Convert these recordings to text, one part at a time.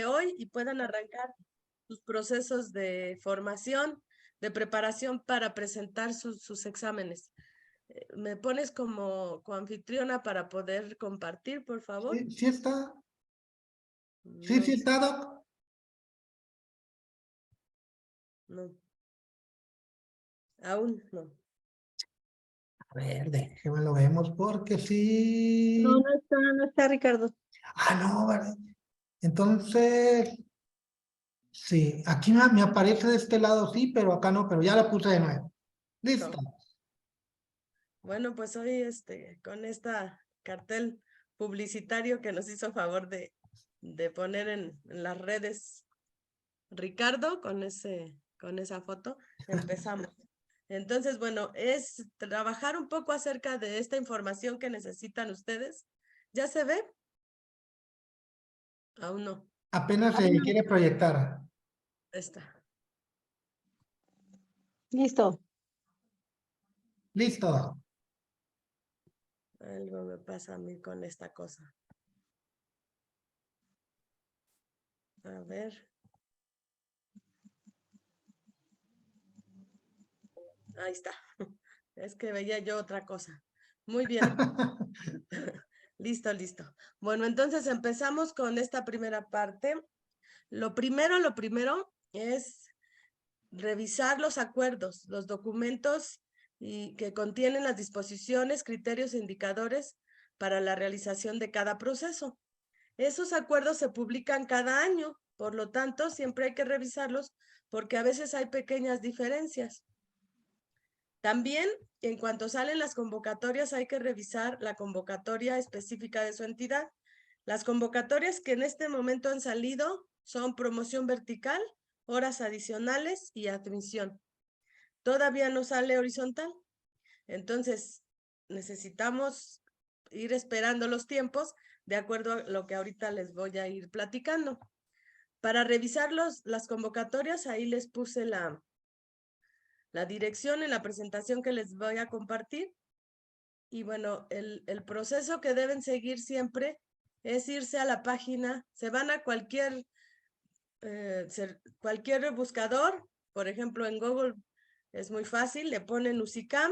hoy y puedan arrancar sus procesos de formación, de preparación para presentar sus exámenes. ¿Me pones como coanfitriona para poder compartir, por favor? Sí, sí está. Sí, No, sí está, Doc. no. Aún no. A ver, déjeme lo vemos porque sí. No, no está, Ricardo. Ah, no, ¿verdad? Entonces, sí, aquí me aparece de este lado, sí, pero acá no, pero ya la puse de nuevo. Listo. No. Bueno, pues hoy con esta cartel publicitario que nos hizo favor de poner en las redes Ricardo con esa foto, empezamos. Entonces, bueno, es trabajar un poco acerca de esta información que necesitan ustedes. ¿Ya se ve? Aún no. Apenas se quiere proyectar. Está. Listo. Listo. Algo me pasa a mí con esta cosa. A ver. Ahí está. Es que veía yo otra cosa. Muy bien. Listo, listo. Bueno, entonces empezamos con esta primera parte. Lo primero es revisar los acuerdos, los documentos que contienen las disposiciones, criterios e indicadores para la realización de cada proceso. Esos acuerdos se publican cada año, por lo tanto, siempre hay que revisarlos porque a veces hay pequeñas diferencias. También, en cuanto salen las convocatorias, hay que revisar la convocatoria específica de su entidad. Las convocatorias que en este momento han salido son promoción vertical, horas adicionales y admisión. Todavía no sale horizontal. Entonces, necesitamos ir esperando los tiempos de acuerdo a lo que ahorita les voy a ir platicando. Para revisar las convocatorias, ahí les puse la dirección en la presentación que les voy a compartir. Y bueno, el proceso que deben seguir siempre es irse a la página, se van a cualquier buscador, por ejemplo en Google es muy fácil, le ponen USICAM,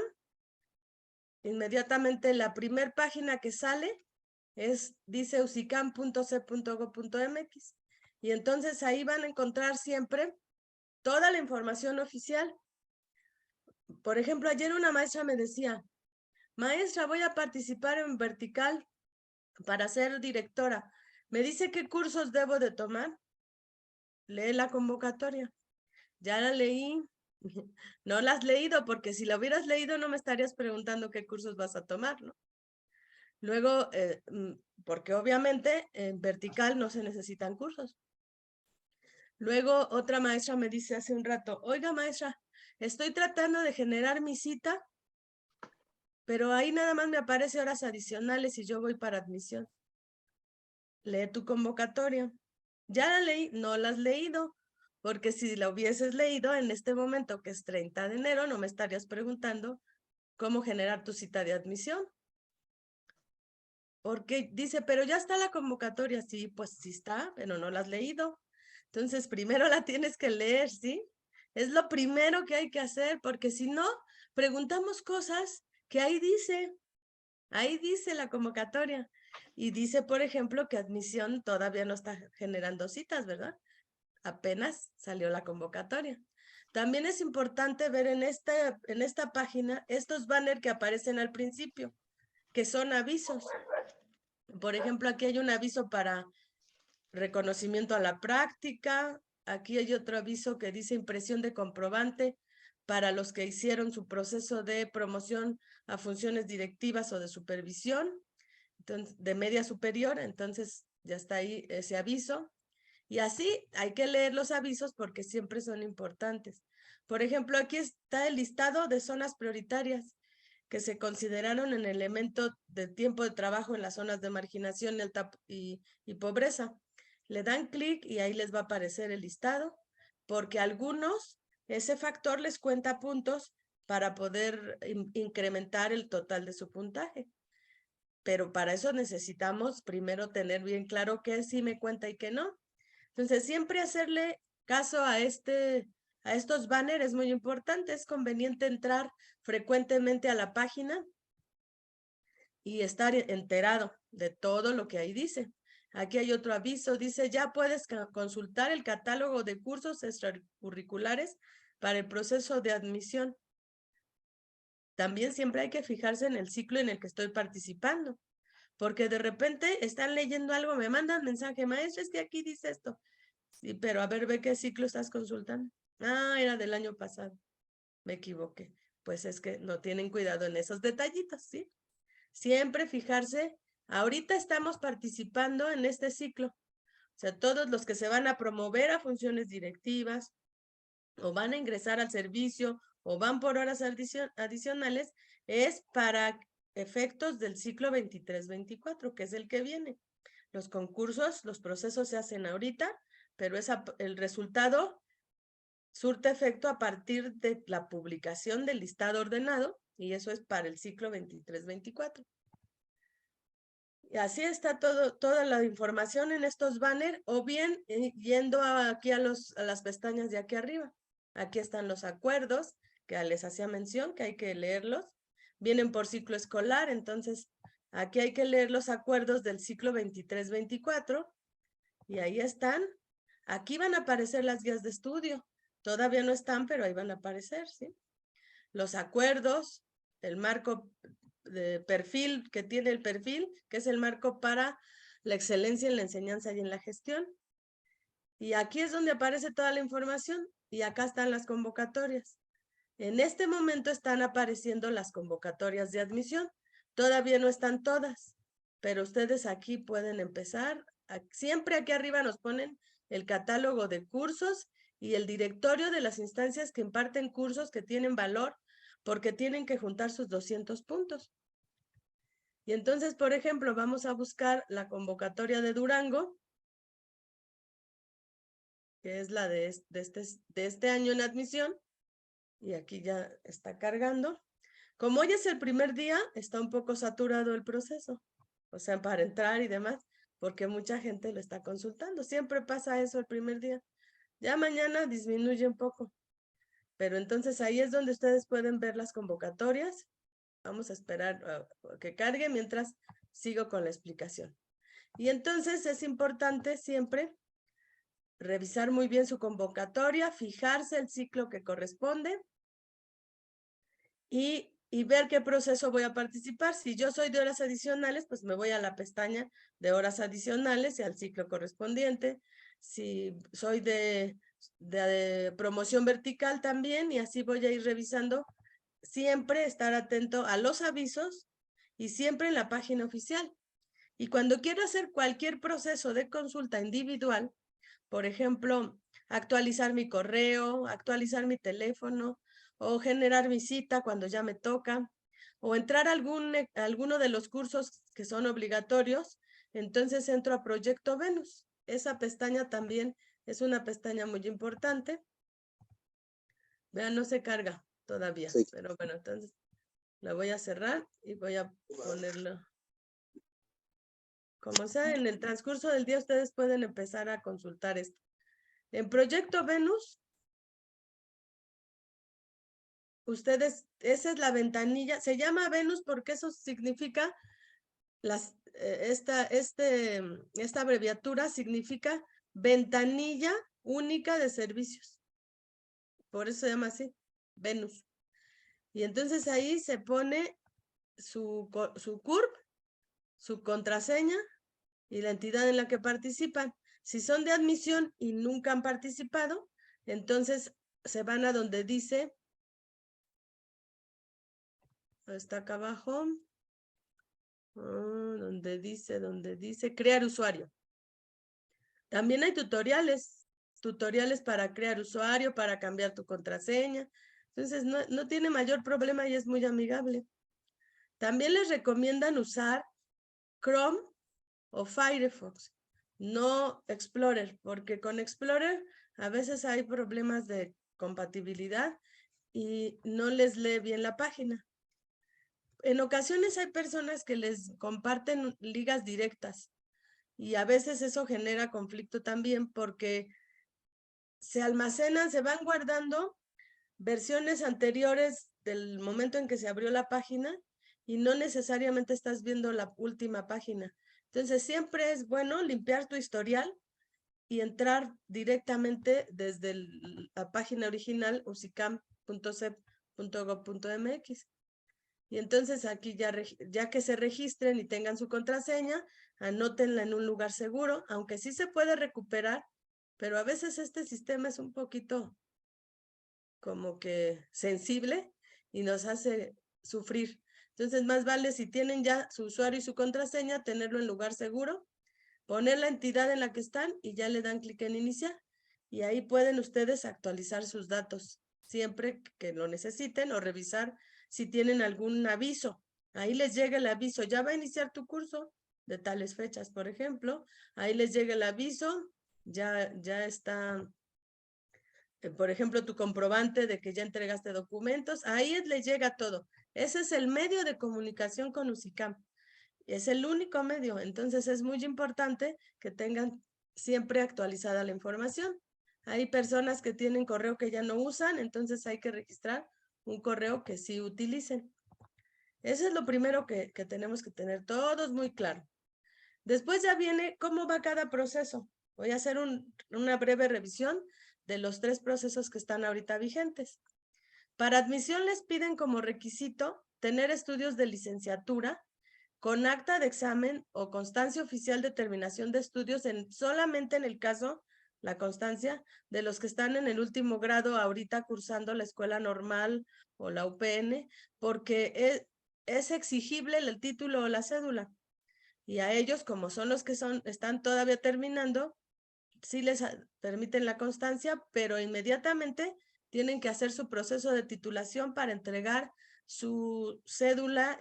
inmediatamente la primer página que sale dice usicam.c.go.mx y entonces ahí van a encontrar siempre toda la información oficial. Por ejemplo, ayer una maestra me decía, maestra, voy a participar en vertical para ser directora. ¿Me dice qué cursos debo de tomar? Lee la convocatoria. Ya la leí. No la has leído porque si la hubieras leído no me estarías preguntando qué cursos vas a tomar, ¿no? Luego, porque obviamente en vertical no se necesitan cursos. Luego otra maestra me dice hace un rato, oiga maestra, estoy tratando de generar mi cita, pero ahí nada más me aparece horas adicionales y yo voy para admisión. Lee tu convocatoria. Ya la leí, no la has leído, porque si la hubieses leído en este momento, que es 30 de enero, no me estarías preguntando cómo generar tu cita de admisión. Porque dice, pero ya está la convocatoria. Sí, pues sí está, pero no la has leído. Entonces, primero la tienes que leer, ¿sí? Es lo primero que hay que hacer, porque si no, preguntamos cosas que ahí dice la convocatoria. Y dice, por ejemplo, que admisión todavía no está generando citas, ¿verdad? Apenas salió la convocatoria. También es importante ver en esta página estos banners que aparecen al principio, que son avisos. Por ejemplo, aquí hay un aviso para reconocimiento a la práctica. Aquí hay otro aviso que dice impresión de comprobante para los que hicieron su proceso de promoción a funciones directivas o de supervisión, entonces, de media superior. Entonces, ya está ahí ese aviso. Y así hay que leer los avisos porque siempre son importantes. Por ejemplo, aquí está el listado de zonas prioritarias que se consideraron en el elemento de tiempo de trabajo en las zonas de marginación y pobreza. Le dan clic y ahí les va a aparecer el listado, porque a algunos ese factor les cuenta puntos para poder incrementar el total de su puntaje. Pero para eso necesitamos primero tener bien claro qué sí me cuenta y qué no. Entonces, siempre hacerle caso a estos banners es muy importante. Es conveniente entrar frecuentemente a la página y estar enterado de todo lo que ahí dice. Aquí hay otro aviso, dice, ya puedes consultar el catálogo de cursos extracurriculares para el proceso de admisión. También siempre hay que fijarse en el ciclo en el que estoy participando, porque de repente están leyendo algo, me mandan mensaje, maestra, es que aquí dice esto. Sí, pero a ver, ve qué ciclo estás consultando. Ah, era del año pasado. Me equivoqué. Pues es que no tienen cuidado en esos detallitos, ¿sí? Siempre fijarse, ahorita estamos participando en este ciclo. O sea, todos los que se van a promover a funciones directivas o van a ingresar al servicio o van por horas adicionales, es para efectos del ciclo 23-24, que es el que viene. Los concursos, los procesos se hacen ahorita, pero el resultado surte efecto a partir de la publicación del listado ordenado, y eso es para el ciclo 23-24. Y así está toda la información en estos banners, o bien yendo aquí a las pestañas de aquí arriba. Aquí están los acuerdos, que les hacía mención, que hay que leerlos. Vienen por ciclo escolar, entonces aquí hay que leer los acuerdos del ciclo 23-24, y ahí están. Aquí van a aparecer las guías de estudio. Todavía no están, pero ahí van a aparecer, ¿sí? Los acuerdos, el marco de perfil, que tiene el perfil, que es el marco para la excelencia en la enseñanza y en la gestión. Y aquí es donde aparece toda la información, y acá están las convocatorias. En este momento están apareciendo las convocatorias de admisión. Todavía no están todas, pero ustedes aquí pueden empezar. Siempre aquí arriba nos ponen el catálogo de cursos y el directorio de las instancias que imparten cursos que tienen valor, porque tienen que juntar sus 200 puntos. Y entonces, por ejemplo, vamos a buscar la convocatoria de Durango, que es la de este año en admisión, y aquí ya está cargando. Como hoy es el primer día, está un poco saturado el proceso, o sea, para entrar y demás, porque mucha gente lo está consultando. Siempre pasa eso el primer día. Ya mañana disminuye un poco, pero entonces ahí es donde ustedes pueden ver las convocatorias. Vamos a esperar a que cargue mientras sigo con la explicación. Y entonces es importante siempre revisar muy bien su convocatoria, fijarse el ciclo que corresponde y ver qué proceso voy a participar. Si yo soy de horas adicionales, pues me voy a la pestaña de horas adicionales y al ciclo correspondiente. Si soy de promoción vertical también, y así voy a ir revisando. Siempre estar atento a los avisos y siempre en la página oficial. Y cuando quiero hacer cualquier proceso de consulta individual, por ejemplo, actualizar mi correo, actualizar mi teléfono, o generar mi cita cuando ya me toca, o entrar a alguno de los cursos que son obligatorios, entonces entro a Proyecto Venus. Esa pestaña también es una pestaña muy importante. Vean, no se carga todavía, sí. Pero bueno, entonces la voy a cerrar y voy a ponerlo. Como sea, en el transcurso del día ustedes pueden empezar a consultar esto. En Proyecto Venus, ustedes, esa es la ventanilla, se llama Venus porque eso significa, esta abreviatura significa ventanilla única de servicios. Por eso se llama así, Venus. Y entonces ahí se pone su CURP, su contraseña y la entidad en la que participan. Si son de admisión y nunca han participado, entonces se van a donde dice, está acá abajo, donde dice crear usuario. También hay tutoriales para crear usuario, para cambiar tu contraseña. Entonces no tiene mayor problema y es muy amigable. También les recomiendan usar Chrome o Firefox, no Explorer, porque con Explorer a veces hay problemas de compatibilidad y no les lee bien la página. En ocasiones hay personas que les comparten ligas directas Y a veces eso genera conflicto también porque se almacenan, se van guardando versiones anteriores del momento en que se abrió la página y no necesariamente estás viendo la última página. Entonces siempre es bueno limpiar tu historial y entrar directamente desde la página original usicam.cep.gov.mx. Y entonces aquí ya que se registren y tengan su contraseña, anótenla en un lugar seguro, aunque sí se puede recuperar, pero a veces este sistema es un poquito como que sensible y nos hace sufrir. Entonces, más vale si tienen ya su usuario y su contraseña, tenerlo en lugar seguro, poner la entidad en la que están y ya le dan clic en iniciar. Y ahí pueden ustedes actualizar sus datos siempre que lo necesiten o revisar si tienen algún aviso. Ahí les llega el aviso, ya va a iniciar tu curso de tales fechas, por ejemplo. Ahí les llega el aviso, ya está por ejemplo, tu comprobante de que ya entregaste documentos, ahí les llega todo. Ese es el medio de comunicación con USICAM. Es el único medio, entonces es muy importante que tengan siempre actualizada la información. Hay personas que tienen correo que ya no usan, entonces hay que registrar un correo que sí utilicen. Eso es lo primero que tenemos que tener todos muy claro. Después ya viene cómo va cada proceso. Voy a hacer una breve revisión de los 3 procesos que están ahorita vigentes. Para admisión les piden como requisito tener estudios de licenciatura con acta de examen o constancia oficial de terminación de estudios solamente en el caso, la constancia, de los que están en el último grado ahorita cursando la escuela normal o la UPN, porque es exigible el título o la cédula. Y a ellos, como son los que están todavía terminando, sí les permiten la constancia, pero inmediatamente tienen que hacer su proceso de titulación para entregar su cédula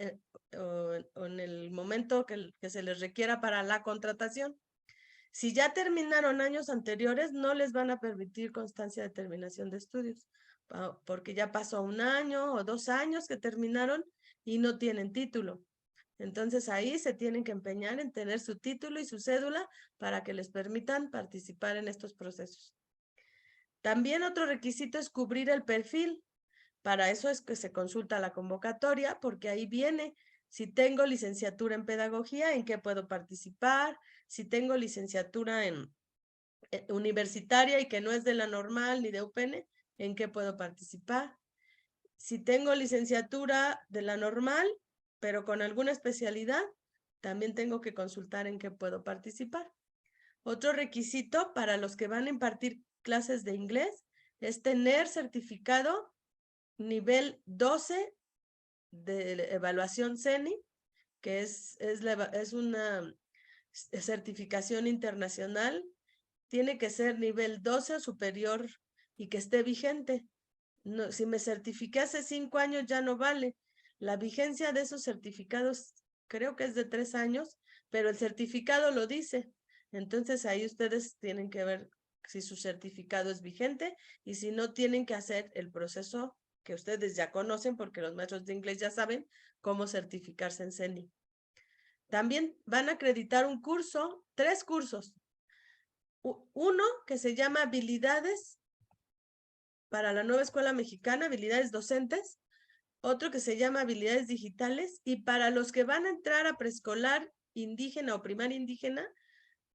o en el momento que se les requiera para la contratación. Si ya terminaron años anteriores, no les van a permitir constancia de terminación de estudios, porque ya pasó 1 año o 2 años que terminaron y no tienen título. Entonces ahí se tienen que empeñar en tener su título y su cédula para que les permitan participar en estos procesos. También otro requisito es cubrir el perfil. Para eso es que se consulta la convocatoria, porque ahí viene si tengo licenciatura en pedagogía, en qué puedo participar, si tengo licenciatura en universitaria y que no es de la normal ni de UPN, en qué puedo participar. Si tengo licenciatura de la normal, pero con alguna especialidad, también tengo que consultar en qué puedo participar. Otro requisito para los que van a impartir clases de inglés es tener certificado nivel 12 de evaluación CENI, que es una certificación internacional. Tiene que ser nivel 12 o superior y que esté vigente. No, si me certifiqué hace 5 años ya no vale. La vigencia de esos certificados creo que es de 3 años, pero el certificado lo dice. Entonces ahí ustedes tienen que ver si su certificado es vigente y si no tienen que hacer el proceso que ustedes ya conocen porque los maestros de inglés ya saben cómo certificarse en CENI. También van a acreditar un curso, 3 cursos. Uno que se llama Habilidades para la nueva escuela mexicana, habilidades docentes, otro que se llama habilidades digitales, y para los que van a entrar a preescolar indígena o primaria indígena,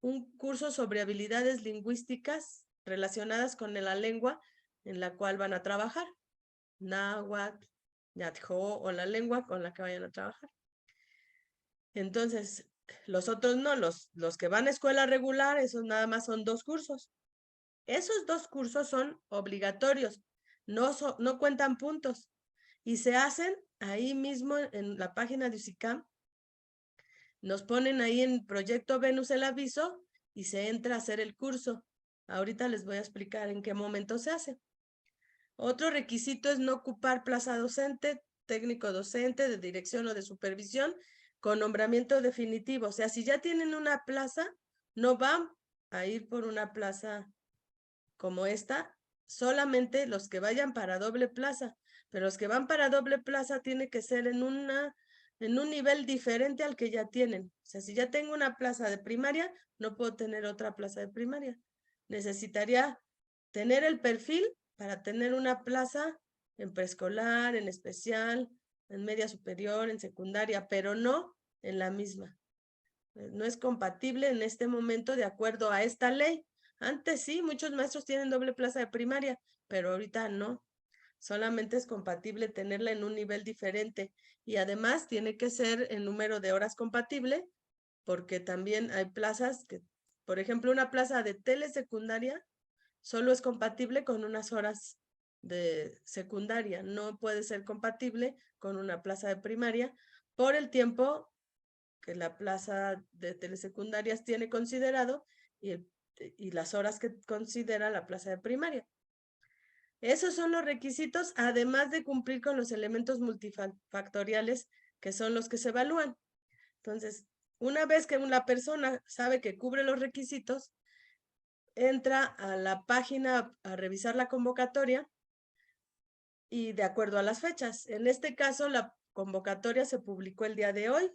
un curso sobre habilidades lingüísticas relacionadas con la lengua en la cual van a trabajar, náhuatl, ñatjó o la lengua con la que vayan a trabajar. Entonces, los otros no, los que van a escuela regular, esos nada más son 2 cursos. Esos 2 cursos son obligatorios, no cuentan puntos y se hacen ahí mismo en la página de USICAM. Nos ponen ahí en Proyecto Venus el aviso y se entra a hacer el curso. Ahorita les voy a explicar en qué momento se hace. Otro requisito es no ocupar plaza docente, técnico docente, de dirección o de supervisión con nombramiento definitivo. O sea, si ya tienen una plaza, no van a ir por una plaza como esta, solamente los que vayan para doble plaza, pero los que van para doble plaza tiene que ser en una en un nivel diferente al que ya tienen. O sea, si ya tengo una plaza de primaria, no puedo tener otra plaza de primaria. Necesitaría tener el perfil para tener una plaza en preescolar, en especial, en media superior, en secundaria, pero no en la misma. No es compatible en este momento de acuerdo a esta ley. Antes sí, muchos maestros tienen doble plaza de primaria, pero ahorita no. Solamente es compatible tenerla en un nivel diferente y además tiene que ser en número de horas compatible, porque también hay plazas que, por ejemplo, una plaza de telesecundaria solo es compatible con unas horas de secundaria, no puede ser compatible con una plaza de primaria por el tiempo que la plaza de telesecundarias tiene considerado y las horas que considera la plaza de primaria. Esos son los requisitos, además de cumplir con los elementos multifactoriales que son los que se evalúan. Entonces, una vez que una persona sabe que cubre los requisitos, entra a la página a revisar la convocatoria y de acuerdo a las fechas. En este caso, la convocatoria se publicó el día de hoy.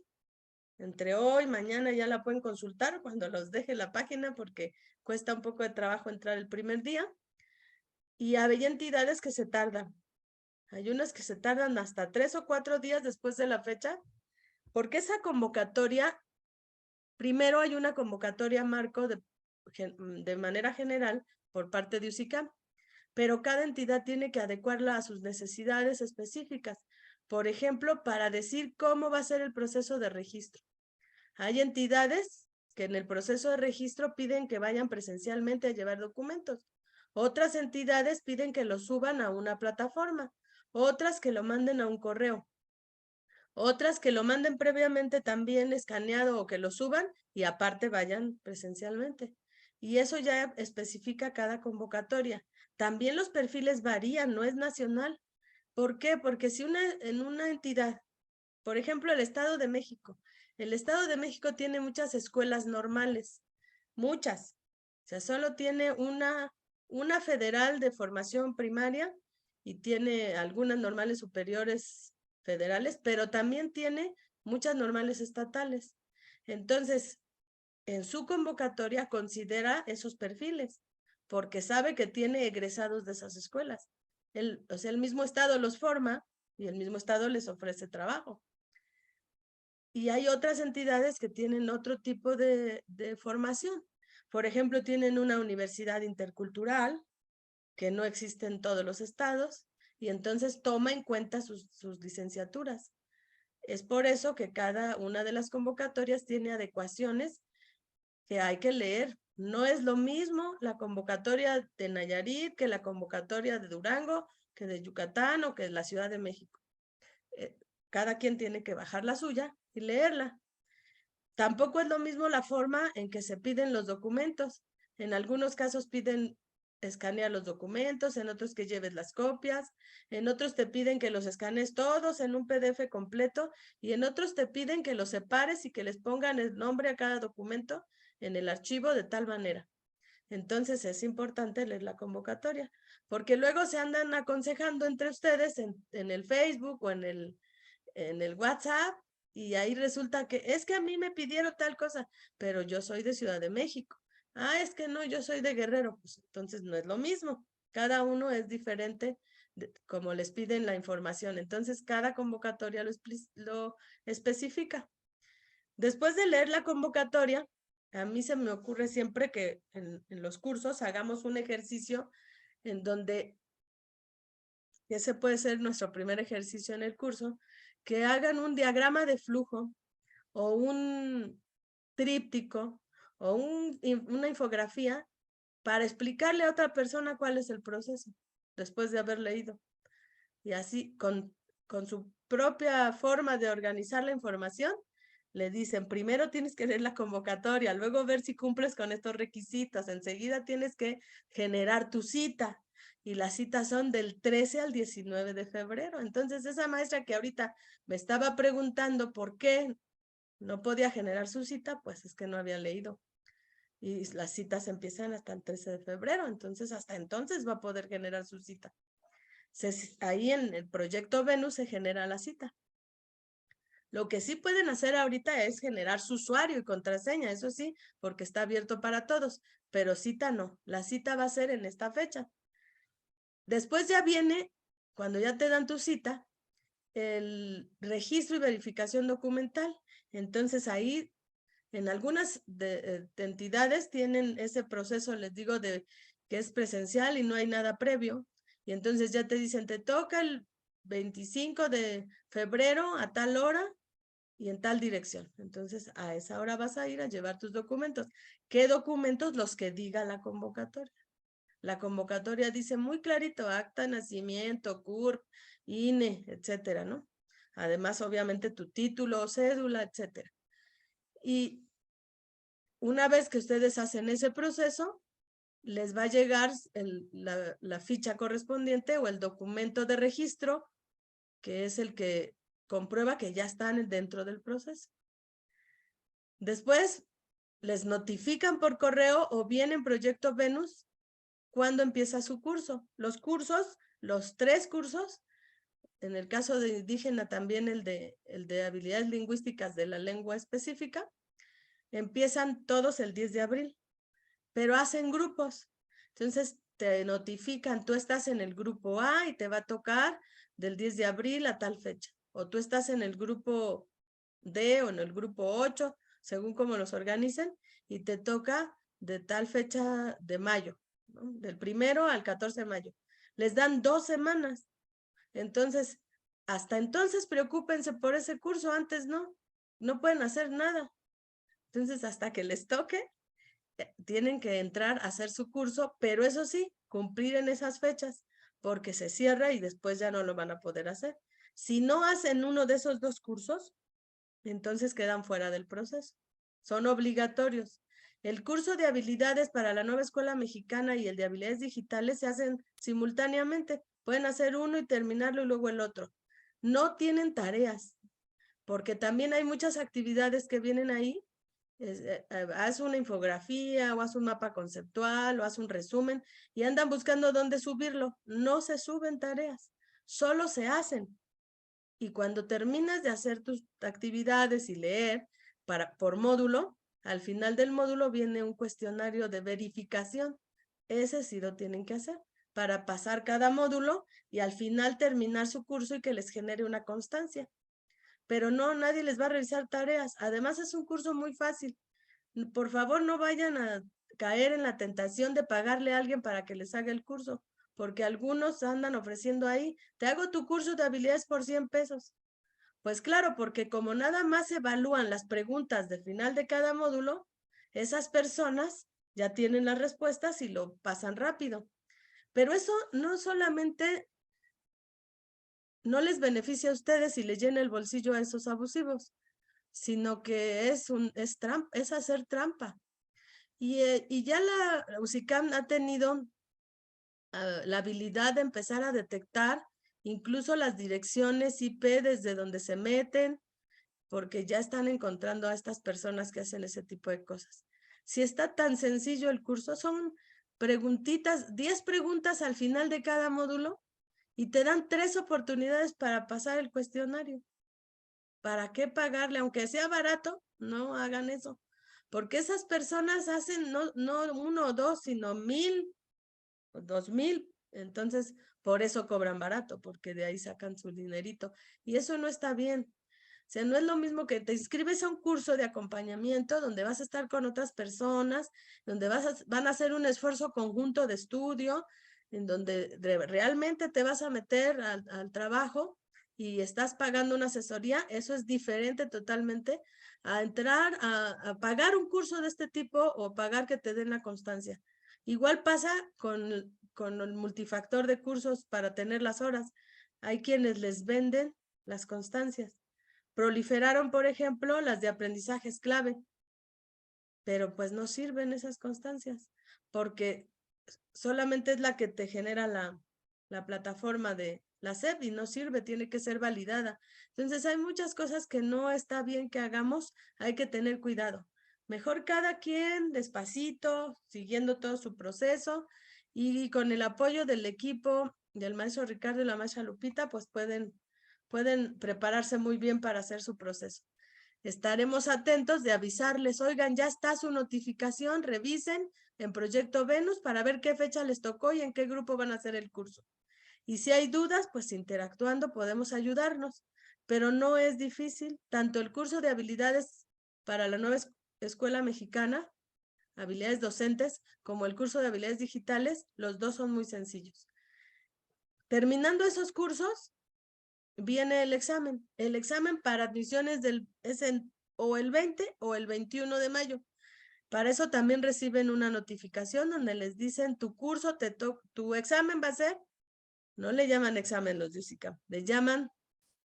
Entre hoy, mañana ya la pueden consultar cuando los deje la página porque cuesta un poco de trabajo entrar el primer día. Y hay entidades que se tardan. Hay unas que se tardan hasta 3 o 4 días después de la fecha, porque esa convocatoria, primero hay una convocatoria marco de manera general por parte de USICAM, pero cada entidad tiene que adecuarla a sus necesidades específicas. Por ejemplo, para decir cómo va a ser el proceso de registro. Hay entidades que en el proceso de registro piden que vayan presencialmente a llevar documentos. Otras entidades piden que lo suban a una plataforma. Otras que lo manden a un correo. Otras que lo manden previamente también escaneado o que lo suban y aparte vayan presencialmente. Y eso ya especifica cada convocatoria. También los perfiles varían, no es nacional. ¿Por qué? Porque si en una entidad, por ejemplo, el Estado de México tiene muchas escuelas normales, muchas. O sea, solo tiene una federal de formación primaria y tiene algunas normales superiores federales, pero también tiene muchas normales estatales. Entonces, en su convocatoria considera esos perfiles, porque sabe que tiene egresados de esas escuelas. O sea, el mismo Estado los forma y el mismo Estado les ofrece trabajo. Y hay otras entidades que tienen otro tipo de formación. Por ejemplo, tienen una universidad intercultural que no existe en todos los estados y entonces toma en cuenta sus licenciaturas. Es por eso que cada una de las convocatorias tiene adecuaciones que hay que leer. No es lo mismo la convocatoria de Nayarit que la convocatoria de Durango, que de Yucatán o que de la Ciudad de México. Cada quien tiene que bajar la suya y leerla. Tampoco es lo mismo la forma en que se piden los documentos. En algunos casos piden escanear los documentos, en otros que lleves las copias, en otros te piden que los escanees todos en un PDF completo y en otros te piden que los separes y que les pongan el nombre a cada documento en el archivo de tal manera. Entonces es importante leer la convocatoria, porque luego se andan aconsejando entre ustedes en el Facebook o en el WhatsApp y ahí resulta que es que a mí me pidieron tal cosa, pero yo soy de Ciudad de México. Ah, es que no, yo soy de Guerrero, pues entonces no es lo mismo. Cada uno es diferente como les piden la información. Entonces cada convocatoria lo especifica. Después de leer la convocatoria, a mí se me ocurre siempre que en los cursos hagamos un ejercicio en donde, ese puede ser nuestro primer ejercicio en el curso, que hagan un diagrama de flujo o un tríptico o una infografía para explicarle a otra persona cuál es el proceso después de haber leído. Y así, con su propia forma de organizar la información, le dicen, primero tienes que leer la convocatoria, luego ver si cumples con estos requisitos, enseguida tienes que generar tu cita, y las citas son del 13 al 19 de febrero. Entonces, esa maestra que ahorita me estaba preguntando por qué no podía generar su cita, pues es que no había leído. Y las citas empiezan hasta el 13 de febrero, entonces hasta entonces va a poder generar su cita. Ahí en el proyecto Venus se genera la cita. Lo que sí pueden hacer ahorita es generar su usuario y contraseña, eso sí, porque está abierto para todos, pero cita no, la cita va a ser en esta fecha. Después ya viene, cuando ya te dan tu cita, el registro y verificación documental. Entonces ahí, en algunas entidades tienen ese proceso, les digo, de que es presencial y no hay nada previo. Y entonces ya te dicen, te toca el 25 de febrero a tal hora y en tal dirección. Entonces, a esa hora vas a ir a llevar tus documentos. ¿Qué documentos? Los que diga la convocatoria. La convocatoria dice muy clarito, acta, nacimiento, CURP, INE, etcétera, ¿no? Además, obviamente, tu título, cédula, etcétera. Y una vez que ustedes hacen ese proceso, les va a llegar la ficha correspondiente o el documento de registro, que es el que comprueba que ya están dentro del proceso. Después, les notifican por correo o bien en Proyecto Venus cuándo empieza su curso. Los cursos, los 3 cursos, en el caso de indígena también el de habilidades lingüísticas de la lengua específica, empiezan todos el 10 de abril, pero hacen grupos. Entonces te notifican, tú estás en el grupo A y te va a tocar del 10 de abril a tal fecha. O tú estás en el grupo D o en el grupo 8, según como los organicen, y te toca de tal fecha de mayo, ¿no? Del 1 al 14 de mayo. Les dan 2 semanas. Entonces, hasta entonces preocúpense por ese curso, antes no pueden hacer nada. Entonces, hasta que les toque, tienen que entrar a hacer su curso, pero eso sí, cumplir en esas fechas, porque se cierra y después ya no lo van a poder hacer. Si no hacen uno de esos 2 cursos, entonces quedan fuera del proceso. Son obligatorios. El curso de habilidades para la nueva escuela mexicana y el de habilidades digitales se hacen simultáneamente. Pueden hacer uno y terminarlo y luego el otro. No tienen tareas, porque también hay muchas actividades que vienen ahí. Haz una infografía o haz un mapa conceptual o haz un resumen y andan buscando dónde subirlo. No se suben tareas, solo se hacen. Y cuando terminas de hacer tus actividades y leer por módulo, al final del módulo viene un cuestionario de verificación. Ese sí lo tienen que hacer para pasar cada módulo y al final terminar su curso y que les genere una constancia. Pero no, nadie les va a revisar tareas. Además es un curso muy fácil. Por favor, no vayan a caer en la tentación de pagarle a alguien para que les haga el curso, porque algunos andan ofreciendo ahí, te hago tu curso de habilidades por 100 pesos. Pues claro, porque como nada más evalúan las preguntas de final de cada módulo, esas personas ya tienen las respuestas y lo pasan rápido. Pero eso no solamente no les beneficia a ustedes y les llena el bolsillo a esos abusivos, sino que es hacer trampa. Y ya la UCICAM ha tenido la habilidad de empezar a detectar incluso las direcciones IP desde donde se meten, porque ya están encontrando a estas personas que hacen ese tipo de cosas. Si está tan sencillo el curso, son preguntitas, 10 preguntas al final de cada módulo y te dan 3 oportunidades para pasar el cuestionario. ¿Para qué pagarle? Aunque sea barato, no hagan eso. Porque esas personas hacen no 1 o 2, sino 1000 o 2000. Entonces, por eso cobran barato, porque de ahí sacan su dinerito. Y eso no está bien. O sea, no es lo mismo que te inscribes a un curso de acompañamiento donde vas a estar con otras personas, donde van a hacer un esfuerzo conjunto de estudio, en donde realmente te vas a meter al trabajo y estás pagando una asesoría. Eso es diferente totalmente a entrar a pagar un curso de este tipo o pagar que te den la constancia. Igual pasa con el multifactor de cursos para tener las horas. Hay quienes les venden las constancias. Proliferaron, por ejemplo, las de aprendizajes clave, pero pues no sirven esas constancias, porque solamente es la que te genera la plataforma de la SEP y no sirve, tiene que ser validada. Entonces hay muchas cosas que no está bien que hagamos, hay que tener cuidado. Mejor cada quien despacito, siguiendo todo su proceso y con el apoyo del equipo del maestro Ricardo y la maestra Lupita, pues pueden pueden prepararse muy bien para hacer su proceso. Estaremos atentos de avisarles, oigan, ya está su notificación, revisen en Proyecto Venus para ver qué fecha les tocó y en qué grupo van a hacer el curso. Y si hay dudas, pues interactuando podemos ayudarnos, pero no es difícil. Tanto el curso de habilidades para la nueva escuela mexicana, habilidades docentes, como el curso de habilidades digitales, los dos son muy sencillos. Terminando esos cursos, viene el examen. El examen para admisiones o el 20 o el 21 de mayo. Para eso también reciben una notificación donde les dicen tu curso, tu examen va a ser, no le llaman examen los de UCICAM, le llaman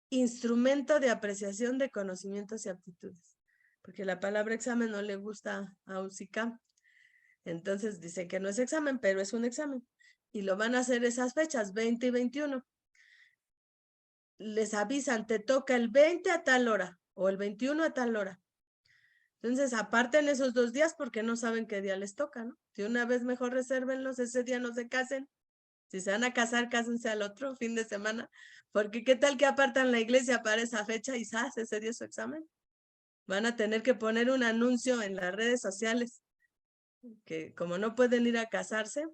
instrumento de apreciación de conocimientos y aptitudes, porque la palabra examen no le gusta a UCICAM. Entonces dicen que no es examen, pero es un examen. Y lo van a hacer esas fechas, 20 y 21. Les avisan, te toca el 20 a tal hora o el 21 a tal hora. Entonces, aparten esos 2 días porque no saben qué día les toca, ¿no? Si una vez mejor resérvenlos, ese día no se casen. Si se van a casar, cásense al otro fin de semana, porque qué tal que apartan la iglesia para esa fecha y ¡zas! Ese día es su examen. Van a tener que poner un anuncio en las redes sociales, que como no pueden ir a casarse,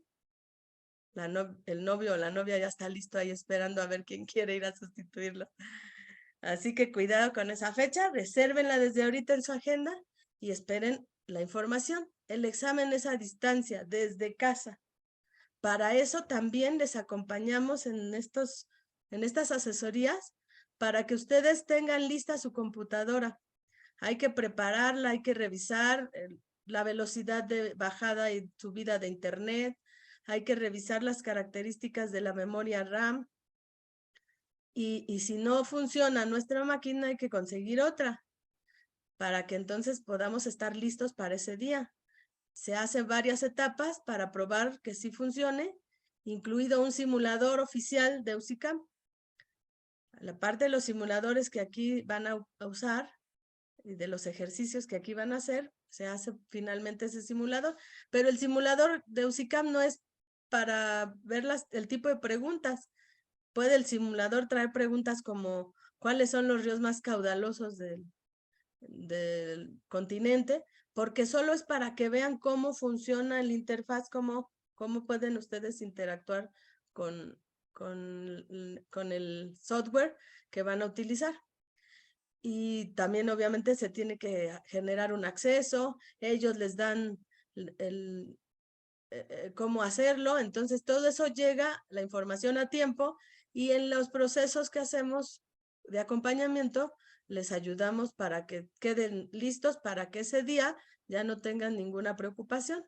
el novio o la novia ya está listo ahí esperando a ver quién quiere ir a sustituirlo. Así que cuidado con esa fecha, resérvenla desde ahorita en su agenda y esperen la información. El examen es a distancia, desde casa. Para eso también les acompañamos en estas asesorías para que ustedes tengan lista su computadora. Hay que prepararla, hay que revisar la velocidad de bajada y subida de internet, hay que revisar las características de la memoria RAM, y si no funciona nuestra máquina hay que conseguir otra para que entonces podamos estar listos para ese día. Se hacen varias etapas para probar que sí funcione, incluido un simulador oficial de UCICAM. La parte de los simuladores que aquí van a usar y de los ejercicios que aquí van a hacer, se hace finalmente ese simulador, pero el simulador de UCICAM no es para ver el tipo de preguntas. Puede el simulador traer preguntas como ¿cuáles son los ríos más caudalosos del continente? Porque solo es para que vean cómo funciona el interfaz, cómo pueden ustedes interactuar con el software que van a utilizar. Y también obviamente se tiene que generar un acceso, ellos les dan cómo hacerlo, entonces todo eso llega, la información a tiempo, y en los procesos que hacemos de acompañamiento les ayudamos para que queden listos para que ese día ya no tengan ninguna preocupación.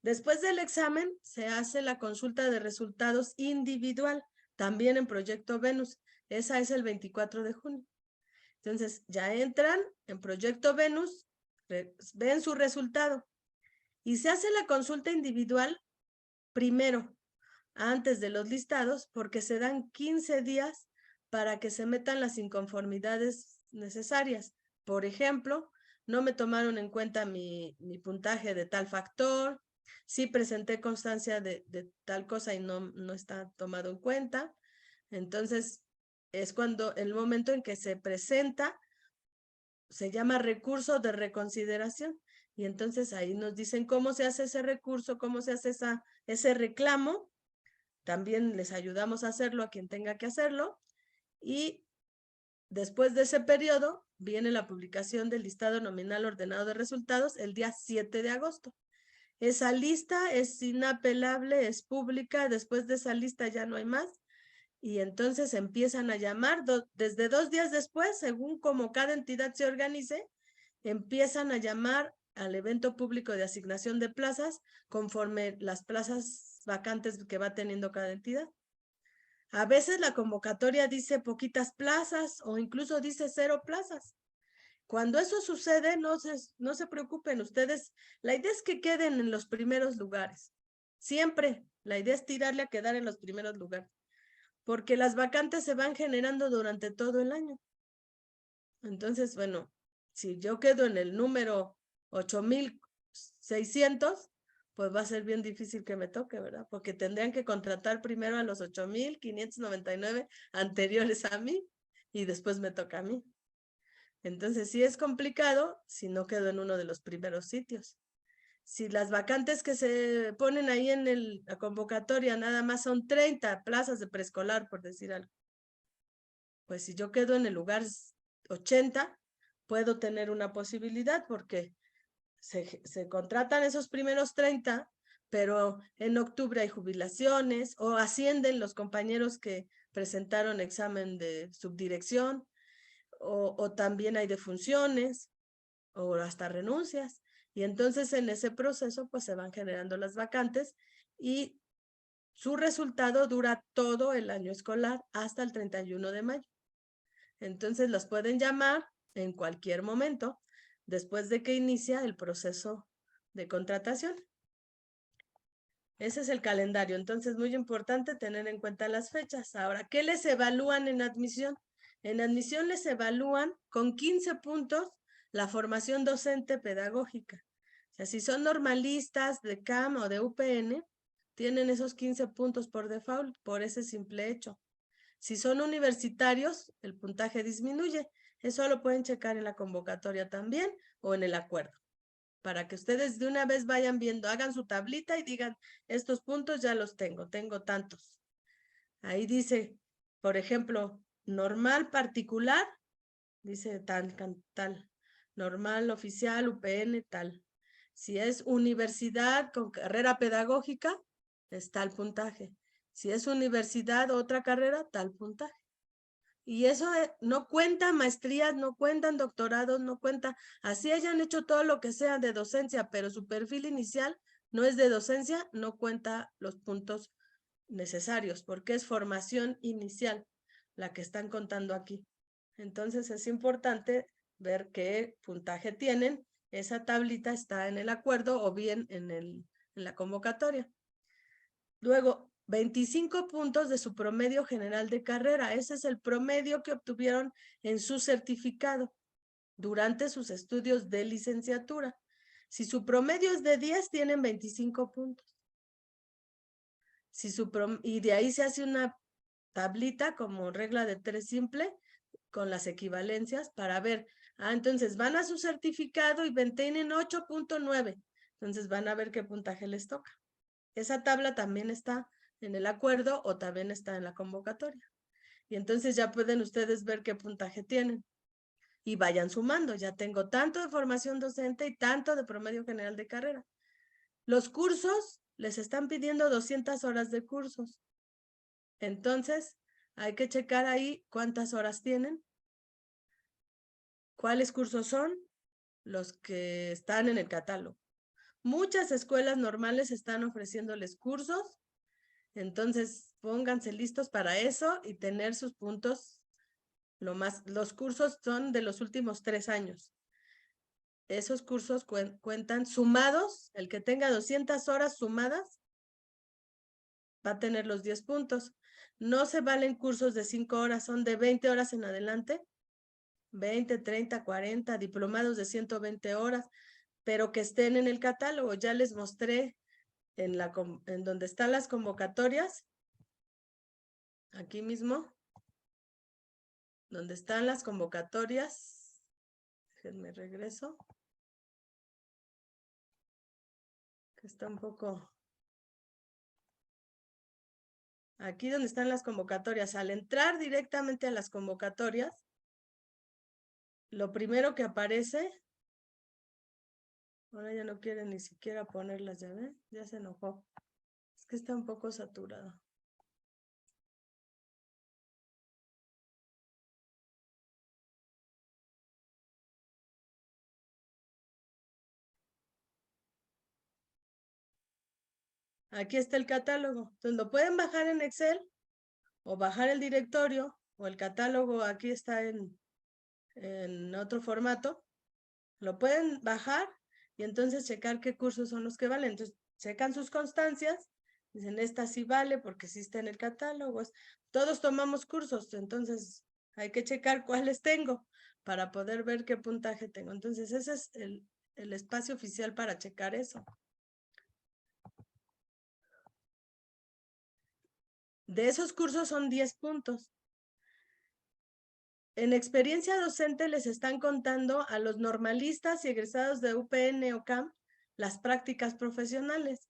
Después del examen se hace la consulta de resultados individual, también en Proyecto Venus. Esa es el 24 de junio. Entonces ya entran en Proyecto Venus, ven su resultado y se hace la consulta individual primero, antes de los listados, porque se dan 15 días para que se metan las inconformidades necesarias. Por ejemplo, no me tomaron en cuenta mi puntaje de tal factor, sí presenté constancia de tal cosa y no está tomado en cuenta. Entonces, es cuando el momento en que se presenta, se llama recurso de reconsideración. Y entonces ahí nos dicen cómo se hace ese recurso, cómo se hace ese reclamo. También les ayudamos a hacerlo a quien tenga que hacerlo. Y después de ese periodo viene la publicación del listado nominal ordenado de resultados el día 7 de agosto. Esa lista es inapelable, es pública. Después de esa lista ya no hay más. Y entonces empiezan a llamar desde 2 días después, según como cada entidad se organice, empiezan a llamar al evento público de asignación de plazas conforme las plazas vacantes que va teniendo cada entidad. A veces la convocatoria dice poquitas plazas o incluso dice 0 plazas. Cuando eso sucede, no se preocupen ustedes. La idea es que queden en los primeros lugares. Siempre la idea es tirarle a quedar en los primeros lugares, porque las vacantes se van generando durante todo el año. Entonces, bueno, si yo quedo en el número 8,600, pues va a ser bien difícil que me toque, ¿verdad? Porque tendrían que contratar primero a los 8,599 anteriores a mí. y después me toca a mí. Entonces sí es complicado si no quedo en uno de los primeros sitios. Si las vacantes que se ponen ahí en la convocatoria nada más son 30 plazas de preescolar, por decir algo, pues si yo quedo en el lugar 80, puedo tener una posibilidad porque se contratan esos primeros 30, pero en octubre hay jubilaciones o ascienden los compañeros que presentaron examen de subdirección o también hay defunciones o hasta renuncias. Y entonces en ese proceso pues se van generando las vacantes y su resultado dura todo el año escolar hasta el 31 de mayo. Entonces los pueden llamar en cualquier momento después de que inicia el proceso de contratación. Ese es el calendario, entonces muy importante tener en cuenta las fechas. Ahora, ¿qué les evalúan en admisión? En admisión les evalúan con 15 puntos la formación docente pedagógica. O sea, si son normalistas de CAM o de UPN, tienen esos 15 puntos por default, por ese simple hecho. Si son universitarios, el puntaje disminuye. Eso lo pueden checar en la convocatoria también o en el acuerdo, para que ustedes de una vez vayan viendo, hagan su tablita y digan, estos puntos ya los tengo tantos. Ahí dice, por ejemplo, normal particular, dice tal. Normal oficial, UPN, tal. Si es universidad con carrera pedagógica, es tal puntaje. Si es universidad, otra carrera, tal puntaje. Y eso no cuenta maestrías, no cuentan doctorados, no cuenta, así hayan hecho todo lo que sea de docencia, pero su perfil inicial no es de docencia, no cuenta los puntos necesarios, porque es formación inicial la que están contando aquí. Entonces es importante ver qué puntaje tienen. Esa tablita está en el acuerdo o bien en la convocatoria. Luego, 25 puntos de su promedio general de carrera. Ese es el promedio que obtuvieron en su certificado durante sus estudios de licenciatura. Si su promedio es de 10, tienen 25 puntos. Y de ahí se hace una tablita como regla de 3 simple con las equivalencias para ver, entonces van a su certificado y tienen 8.9, entonces van a ver qué puntaje les toca. Esa tabla también está en el acuerdo o también está en la convocatoria. Y entonces ya pueden ustedes ver qué puntaje tienen y vayan sumando. Ya tengo tanto de formación docente y tanto de promedio general de carrera. Los cursos les están pidiendo 200 horas de cursos. Entonces hay que checar ahí cuántas horas tienen, cuáles cursos son los que están en el catálogo. Muchas escuelas normales están ofreciéndoles cursos. Entonces, pónganse listos para eso y tener sus puntos. Los cursos son de los últimos 3 años. Esos cursos cuentan sumados, el que tenga 200 horas sumadas va a tener los 10 puntos. No se valen cursos de 5 horas, son de 20 horas en adelante. 20, 30, 40, diplomados de 120 horas, pero que estén en el catálogo. Ya les mostré en donde están las convocatorias, aquí mismo, donde están las convocatorias. Déjenme regreso. Que está un poco... Aquí donde están las convocatorias. Al entrar directamente a las convocatorias, lo primero que aparece... Ahora ya no quiere ni siquiera ponerlas, ¿ya ven? Ya se enojó. Es que está un poco saturado. Aquí está el catálogo. Entonces lo pueden bajar en Excel o bajar el directorio o el catálogo aquí está en otro formato. Lo pueden bajar y entonces checar qué cursos son los que valen. Entonces checan sus constancias, dicen esta sí vale porque sí está en el catálogo. Todos tomamos cursos, entonces hay que checar cuáles tengo para poder ver qué puntaje tengo. Entonces ese es el espacio oficial para checar eso. De esos cursos son 10 puntos. en experiencia docente les están contando a los normalistas y egresados de UPN o CAM las prácticas profesionales.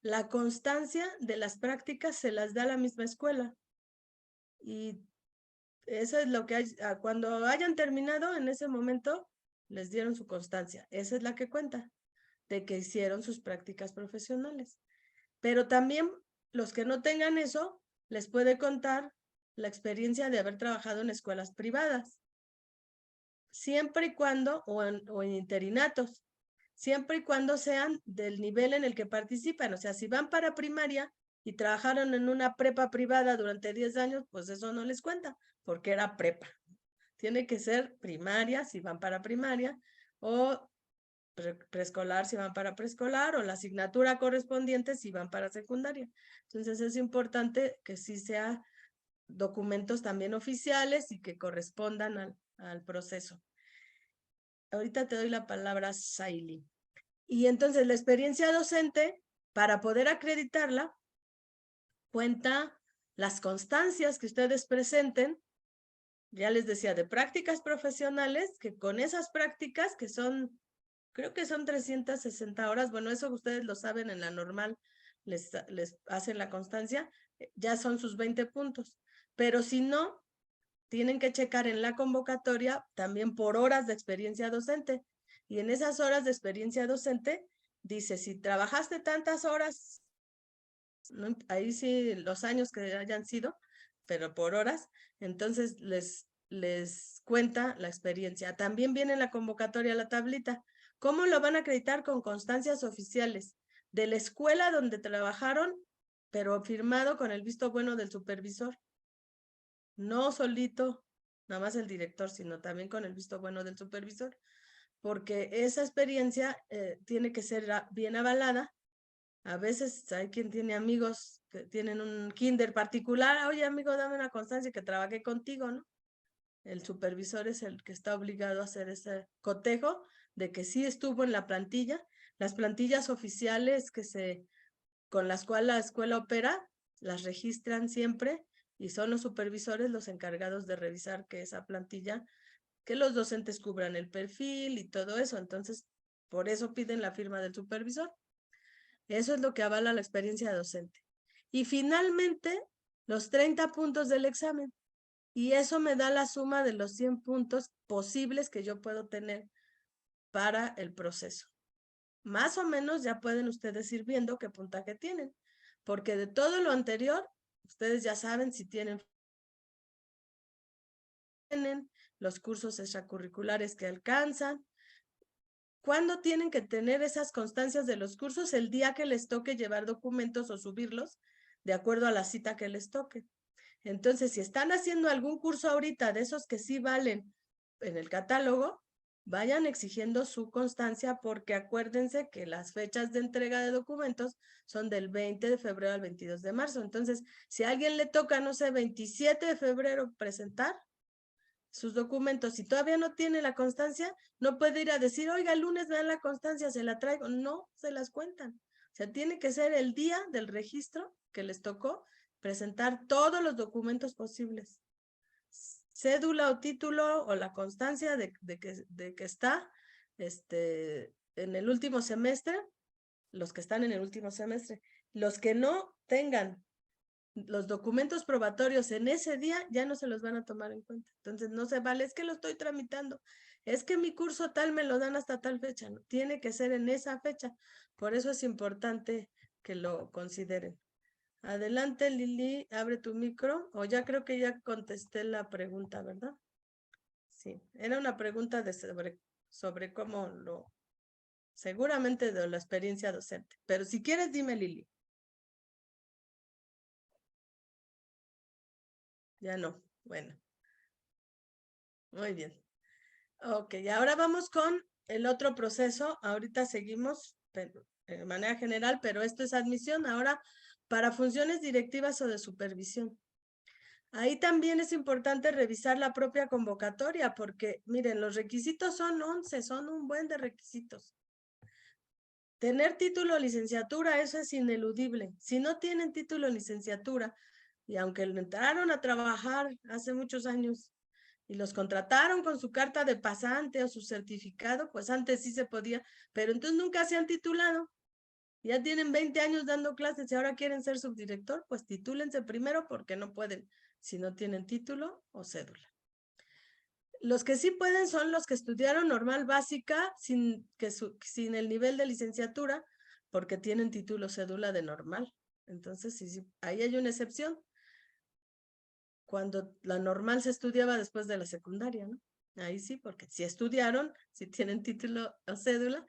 La constancia de las prácticas se las da la misma escuela. Y eso es lo que hay, cuando hayan terminado, en ese momento les dieron su constancia. Esa es la que cuenta, de que hicieron sus prácticas profesionales. Pero también los que no tengan eso, les puede contar la experiencia de haber trabajado en escuelas privadas, siempre y cuando, o en interinatos, siempre y cuando sean del nivel en el que participan. O sea, si van para primaria y trabajaron en una prepa privada durante 10 años, pues eso no les cuenta, porque era prepa. Tiene que ser primaria si van para primaria, o preescolar si van para preescolar, o la asignatura correspondiente si van para secundaria. Entonces es importante que sí sea documentos también oficiales y que correspondan al proceso. Ahorita te doy la palabra, Saili. Y entonces la experiencia docente, para poder acreditarla, cuenta las constancias que ustedes presenten, ya les decía, de prácticas profesionales, que con esas prácticas, que son, creo que son 360 horas, bueno, eso ustedes lo saben en la normal, les hacen la constancia, ya son sus 20 puntos. Pero si no, tienen que checar en la convocatoria también por horas de experiencia docente. Y en esas horas de experiencia docente, dice, si trabajaste tantas horas, no, ahí sí los años que hayan sido, pero por horas, entonces les cuenta la experiencia. También viene en la convocatoria la tablita. ¿Cómo lo van a acreditar? Con constancias oficiales de la escuela donde trabajaron, pero firmado con el visto bueno del supervisor. No solito, nada más el director, sino también con el visto bueno del supervisor, porque esa experiencia tiene que ser bien avalada. A veces hay quien tiene amigos que tienen un kinder particular, oye amigo, dame una constancia que trabajé contigo, ¿no? El supervisor es el que está obligado a hacer ese cotejo de que sí estuvo en la plantilla. Las plantillas oficiales con las cuales la escuela opera, las registran siempre y son los supervisores los encargados de revisar que esa plantilla, que los docentes cubran el perfil y todo eso. Entonces, por eso piden la firma del supervisor. Eso es lo que avala la experiencia docente. Y finalmente, los 30 puntos del examen. Y eso me da la suma de los 100 puntos posibles que yo puedo tener para el proceso. Más o menos ya pueden ustedes ir viendo qué puntaje tienen, porque de todo lo anterior, ustedes ya saben si tienen los cursos extracurriculares que alcanzan. ¿Cuándo tienen que tener esas constancias de los cursos? El día que les toque llevar documentos o subirlos, de acuerdo a la cita que les toque. Entonces, si están haciendo algún curso ahorita de esos que sí valen en el catálogo, vayan exigiendo su constancia, porque acuérdense que las fechas de entrega de documentos son del 20 de febrero al 22 de marzo. Entonces, si a alguien le toca, no sé, 27 de febrero presentar sus documentos y todavía no tiene la constancia, no puede ir a decir, oiga, el lunes me dan la constancia, se la traigo. No, se las cuentan. O sea, tiene que ser el día del registro que les tocó presentar todos los documentos posibles. Cédula o título o la constancia de que está en el último semestre, los que están en el último semestre. Los que no tengan los documentos probatorios en ese día ya no se los van a tomar en cuenta. Entonces no se vale, es que lo estoy tramitando, es que mi curso tal me lo dan hasta tal fecha, ¿no? Tiene que ser en esa fecha. Por eso es importante que lo consideren. Adelante, Lili, abre tu micro, o ya creo que ya contesté la pregunta, ¿verdad? Sí, era una pregunta sobre cómo seguramente de la experiencia docente, pero si quieres dime, Lili. Ya no, bueno. Muy bien. Ok, ahora vamos con el otro proceso. Ahorita seguimos de manera general, pero esto es admisión. Ahora, para funciones directivas o de supervisión. Ahí también es importante revisar la propia convocatoria, porque miren, los requisitos son 11, son un buen de requisitos. Tener título o licenciatura, eso es ineludible. Si no tienen título o licenciatura, y aunque entraron a trabajar hace muchos años y los contrataron con su carta de pasante o su certificado, pues antes sí se podía, pero entonces nunca se han titulado. Ya tienen 20 años dando clases y ahora quieren ser subdirector, pues titúlense primero porque no pueden si no tienen título o cédula. Los que sí pueden son los que estudiaron normal básica sin el nivel de licenciatura, porque tienen título cédula de normal. Entonces, sí, ahí hay una excepción. Cuando la normal se estudiaba después de la secundaria, ¿no? Ahí sí, porque si estudiaron, si tienen título o cédula,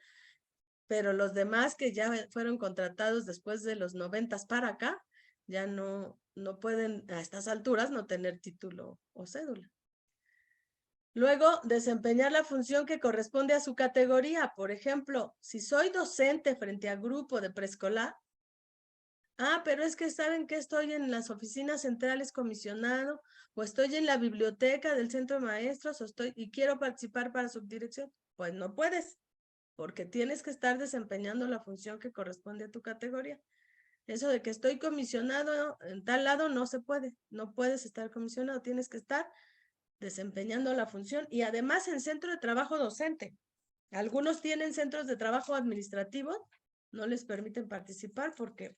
pero los demás que ya fueron contratados después de los 90 para acá, ya no pueden a estas alturas no tener título o cédula. Luego, desempeñar la función que corresponde a su categoría. Por ejemplo, si soy docente frente a grupo de preescolar, pero es que saben que estoy en las oficinas centrales comisionado, o estoy en la biblioteca del centro de maestros, y quiero participar para subdirección. Pues no puedes, porque tienes que estar desempeñando la función que corresponde a tu categoría. Eso de que estoy comisionado en tal lado no se puede, no puedes estar comisionado, tienes que estar desempeñando la función y además en centro de trabajo docente. Algunos tienen centros de trabajo administrativo, no les permiten participar porque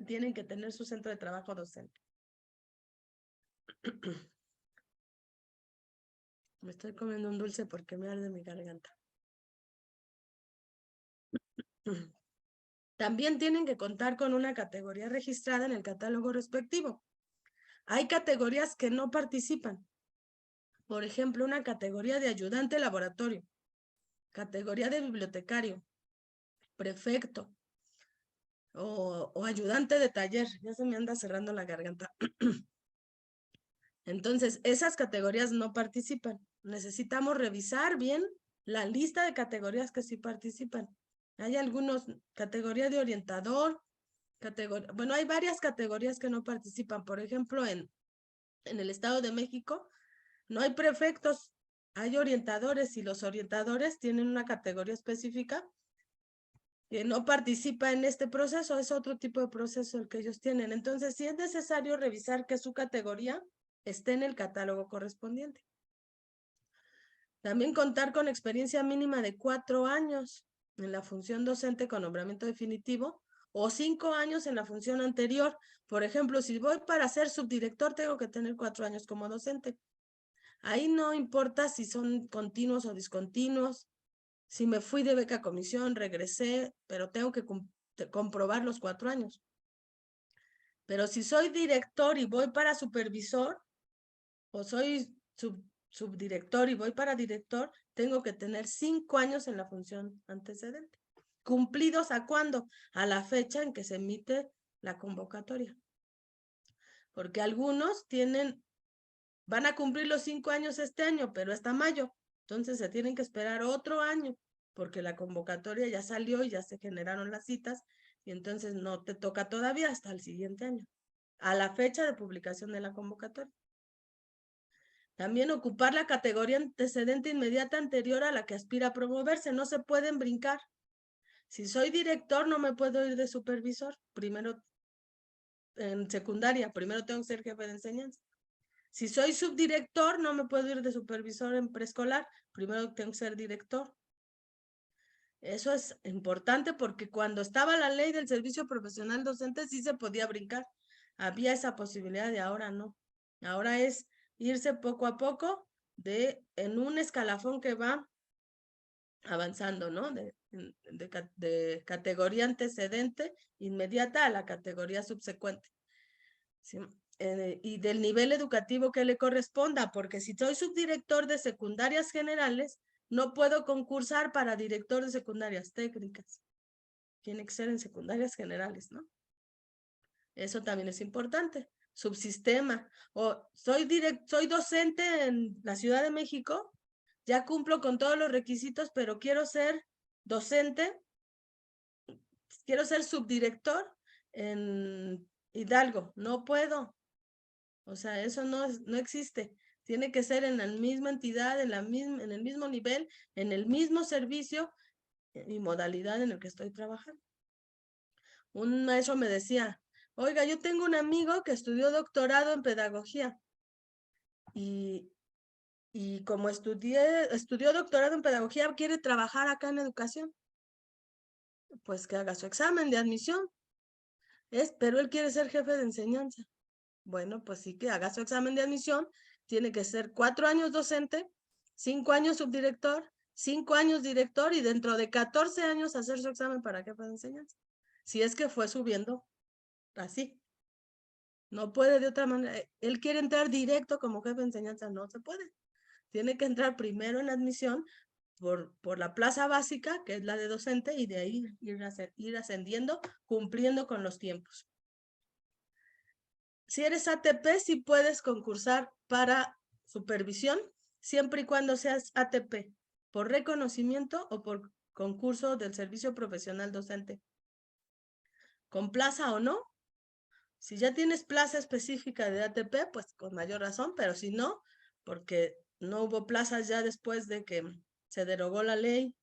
tienen que tener su centro de trabajo docente. Me estoy comiendo un dulce porque me arde mi garganta. También tienen que contar con una categoría registrada en el catálogo respectivo. Hay categorías que no participan. Por ejemplo, una categoría de ayudante de laboratorio, categoría de bibliotecario, prefecto o ayudante de taller. Ya se me anda cerrando la garganta. Entonces, esas categorías no participan. Necesitamos revisar bien la lista de categorías que sí participan. Hay algunas categorías de orientador, bueno, hay varias categorías que no participan. Por ejemplo, en el Estado de México no hay prefectos, hay orientadores y los orientadores tienen una categoría específica que no participa en este proceso, es otro tipo de proceso el que ellos tienen. Entonces, sí es necesario revisar que su categoría esté en el catálogo correspondiente. También contar con experiencia mínima de 4 años en la función docente con nombramiento definitivo o 5 años en la función anterior. Por ejemplo, si voy para ser subdirector, tengo que tener 4 años como docente. Ahí no importa si son continuos o discontinuos, si me fui de beca comisión, regresé, pero tengo que comprobar los 4 años. Pero si soy director y voy para supervisor, o soy subdirector y voy para director, tengo que tener 5 años en la función antecedente. ¿Cumplidos a cuándo? A la fecha en que se emite la convocatoria. Porque algunos van a cumplir los 5 años este año, pero hasta mayo. Entonces se tienen que esperar otro año, porque la convocatoria ya salió y ya se generaron las citas, y entonces no te toca todavía hasta el siguiente año, a la fecha de publicación de la convocatoria. También ocupar la categoría antecedente inmediata anterior a la que aspira a promoverse. No se pueden brincar. Si soy director, no me puedo ir de supervisor. Primero, en secundaria, primero tengo que ser jefe de enseñanza. Si soy subdirector, no me puedo ir de supervisor en preescolar. Primero tengo que ser director. Eso es importante porque cuando estaba la ley del servicio profesional docente sí se podía brincar. Había esa posibilidad y ahora no. Ahora es irse poco a poco en un escalafón que va avanzando, ¿no? De categoría antecedente inmediata a la categoría subsecuente. ¿Sí? Y del nivel educativo que le corresponda, porque si soy subdirector de secundarias generales, no puedo concursar para director de secundarias técnicas. Tiene que ser en secundarias generales, ¿no? Eso también es importante. Subsistema. O soy docente en la Ciudad de México, ya cumplo con todos los requisitos, pero quiero ser docente, quiero ser subdirector en Hidalgo. No puedo. O sea, eso no existe. Tiene que ser en la misma entidad, en el mismo nivel, en el mismo servicio y modalidad en el que estoy trabajando. Un maestro me decía, oiga, yo tengo un amigo que estudió doctorado en pedagogía y Y como estudió doctorado en pedagogía, quiere trabajar acá en educación, pues que haga su examen de admisión. Pero él quiere ser jefe de enseñanza. Bueno, pues sí que haga su examen de admisión. Tiene que ser 4 años docente, 5 años subdirector, 5 años director y dentro de 14 años hacer su examen para jefe de enseñanza. Si es que fue subiendo así. No puede de otra manera. Él quiere entrar directo como jefe de enseñanza, no se puede. Tiene que entrar primero en admisión por la plaza básica, que es la de docente, y de ahí ir ascendiendo, cumpliendo con los tiempos. Si eres ATP, sí puedes concursar para supervisión, siempre y cuando seas ATP, por reconocimiento o por concurso del servicio profesional docente. Con plaza o no, si ya tienes plaza específica de ATP, pues con mayor razón, pero si no, porque no hubo plazas ya después de que se derogó la ley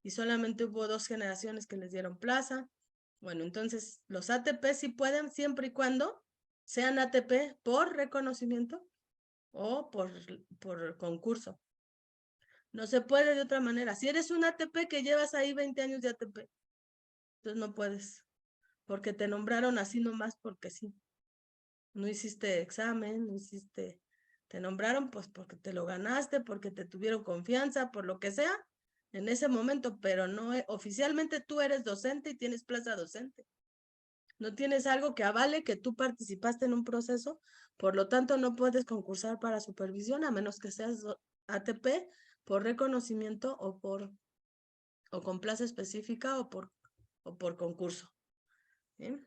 y solamente hubo 2 generaciones que les dieron plaza. Bueno, entonces los ATP sí pueden siempre y cuando sean ATP por reconocimiento o por concurso. No se puede de otra manera. Si eres un ATP que llevas ahí 20 años de ATP, entonces no puedes, porque te nombraron así nomás porque sí. No hiciste examen, no hiciste, te nombraron pues porque te lo ganaste, porque te tuvieron confianza, por lo que sea, en ese momento, pero no, oficialmente tú eres docente y tienes plaza docente. No tienes algo que avale que tú participaste en un proceso, por lo tanto no puedes concursar para supervisión a menos que seas ATP por reconocimiento o con plaza específica o por concurso. ¿Sí?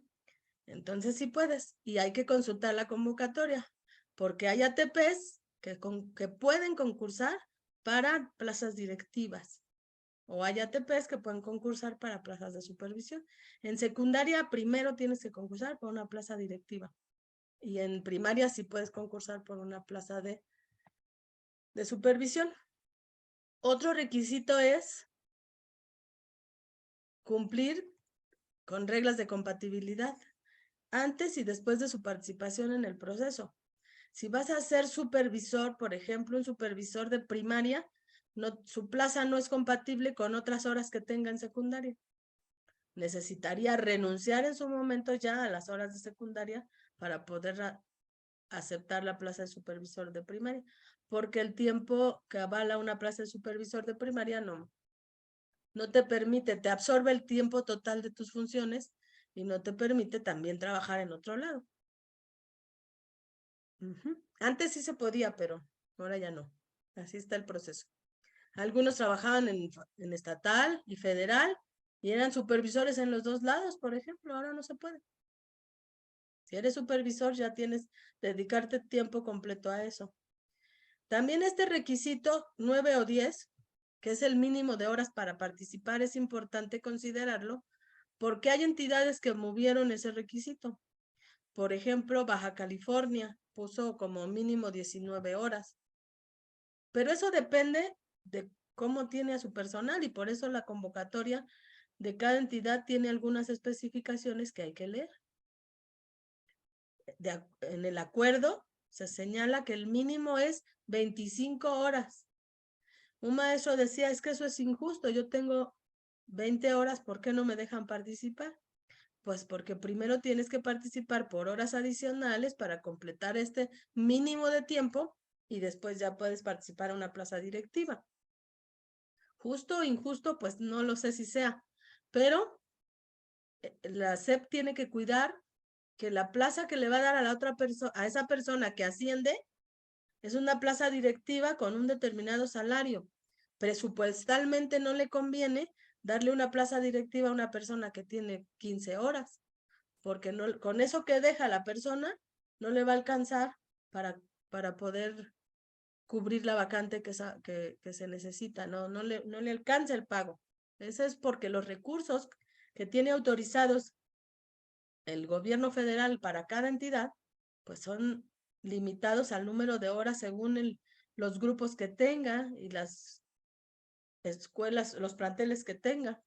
Entonces sí puedes y hay que consultar la convocatoria porque hay ATPs que pueden concursar para plazas directivas o hay ATPs que pueden concursar para plazas de supervisión. En secundaria primero tienes que concursar por una plaza directiva y en primaria sí puedes concursar por una plaza de supervisión. Otro requisito es cumplir con reglas de compatibilidad antes y después de su participación en el proceso. Si vas a ser supervisor, por ejemplo, un supervisor de primaria, no, su plaza no es compatible con otras horas que tenga en secundaria. Necesitaría renunciar en su momento ya a las horas de secundaria para poder aceptar la plaza de supervisor de primaria, porque el tiempo que avala una plaza de supervisor de primaria no te permite, te absorbe el tiempo total de tus funciones y no te permite también trabajar en otro lado. Antes sí se podía, pero ahora ya no. Así está el proceso. Algunos trabajaban en estatal y federal y eran supervisores en los dos lados, por ejemplo. Ahora no se puede. Si eres supervisor ya tienes que dedicarte tiempo completo a eso. También este requisito 9 o 10, que es el mínimo de horas para participar, es importante considerarlo porque hay entidades que movieron ese requisito. Por ejemplo, Baja California puso como mínimo 19 horas. Pero eso depende de cómo tiene a su personal y por eso la convocatoria de cada entidad tiene algunas especificaciones que hay que leer. En el acuerdo se señala que el mínimo es 25 horas. Un maestro decía, es que eso es injusto, yo tengo 20 horas, ¿por qué no me dejan participar? Pues porque primero tienes que participar por horas adicionales para completar este mínimo de tiempo y después ya puedes participar en una plaza directiva. Justo o injusto, pues no lo sé si sea, pero la SEP tiene que cuidar que la plaza que le va a dar a la otra persona, a esa persona que asciende, es una plaza directiva con un determinado salario. Presupuestalmente no le conviene darle una plaza directiva a una persona que tiene 15 horas, porque no, con eso que deja la persona no le va a alcanzar para poder cubrir la vacante que se necesita, no le alcanza el pago. Eso es porque los recursos que tiene autorizados el gobierno federal para cada entidad, pues son limitados al número de horas según los grupos que tenga y las escuelas, los planteles que tenga.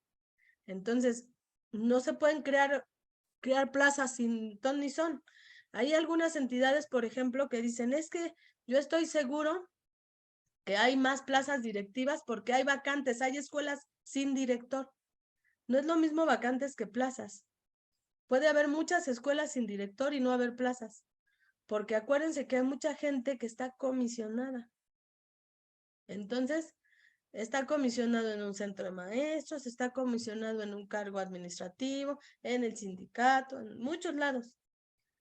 Entonces, no se pueden crear plazas sin ton ni son. Hay algunas entidades, por ejemplo, que dicen, es que yo estoy seguro que hay más plazas directivas porque hay vacantes, hay escuelas sin director. No es lo mismo vacantes que plazas. Puede haber muchas escuelas sin director y no haber plazas, porque acuérdense que hay mucha gente que está comisionada. Entonces, está comisionado en un centro de maestros, está comisionado en un cargo administrativo, en el sindicato, en muchos lados.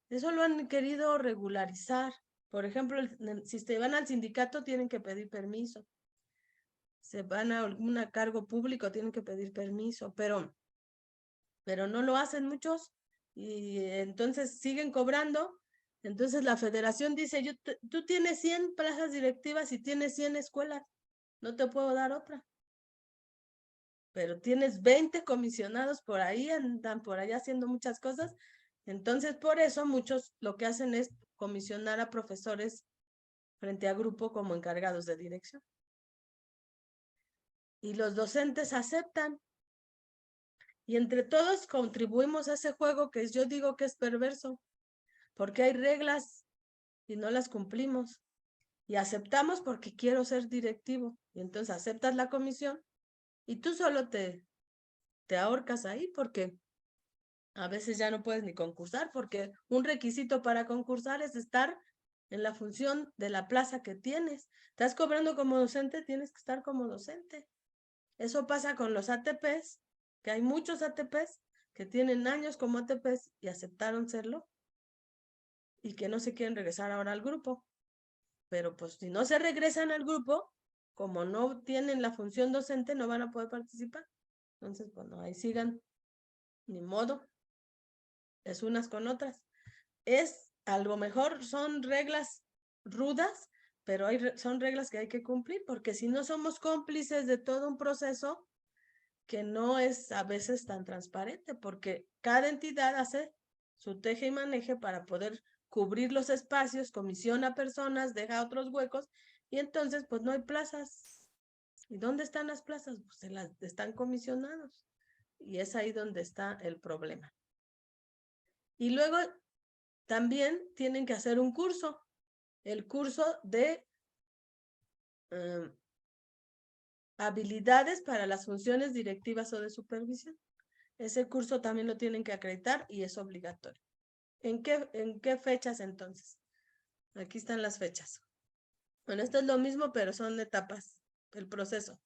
Eso lo han querido regularizar. Por ejemplo, si se van al sindicato tienen que pedir permiso. Se van a algún cargo público tienen que pedir permiso, pero no lo hacen muchos y entonces siguen cobrando. Entonces la federación dice, tú tienes 100 plazas directivas y tienes 100 escuelas, no te puedo dar otra. Pero tienes 20 comisionados por ahí, andan por allá haciendo muchas cosas. Entonces, por eso muchos lo que hacen es comisionar a profesores frente a grupo como encargados de dirección. Y los docentes aceptan. Y entre todos contribuimos a ese juego que yo digo que es perverso, porque hay reglas y no las cumplimos. Y aceptamos porque quiero ser directivo. Y entonces aceptas la comisión y tú solo te ahorcas ahí porque a veces ya no puedes ni concursar, porque un requisito para concursar es estar en la función de la plaza que tienes. Estás cobrando como docente, tienes que estar como docente. Eso pasa con los ATPs, que hay muchos ATPs que tienen años como ATPs y aceptaron serlo y que no se quieren regresar ahora al grupo. Pero pues si no se regresan al grupo, como no tienen la función docente, no van a poder participar. Entonces, bueno, ahí sigan, ni modo, es unas con otras. A lo mejor son reglas rudas, pero son reglas que hay que cumplir, porque si no somos cómplices de todo un proceso que no es a veces tan transparente, porque cada entidad hace su teje y maneje para poder cubrir los espacios, comisiona personas, deja otros huecos, y entonces pues no hay plazas. ¿Y dónde están las plazas? Pues están comisionados. Y es ahí donde está el problema. Y luego también tienen que hacer un curso, el curso de habilidades para las funciones directivas o de supervisión. Ese curso también lo tienen que acreditar y es obligatorio. ¿En qué fechas entonces? Aquí están las fechas. Bueno, esto es lo mismo, pero son etapas, el proceso.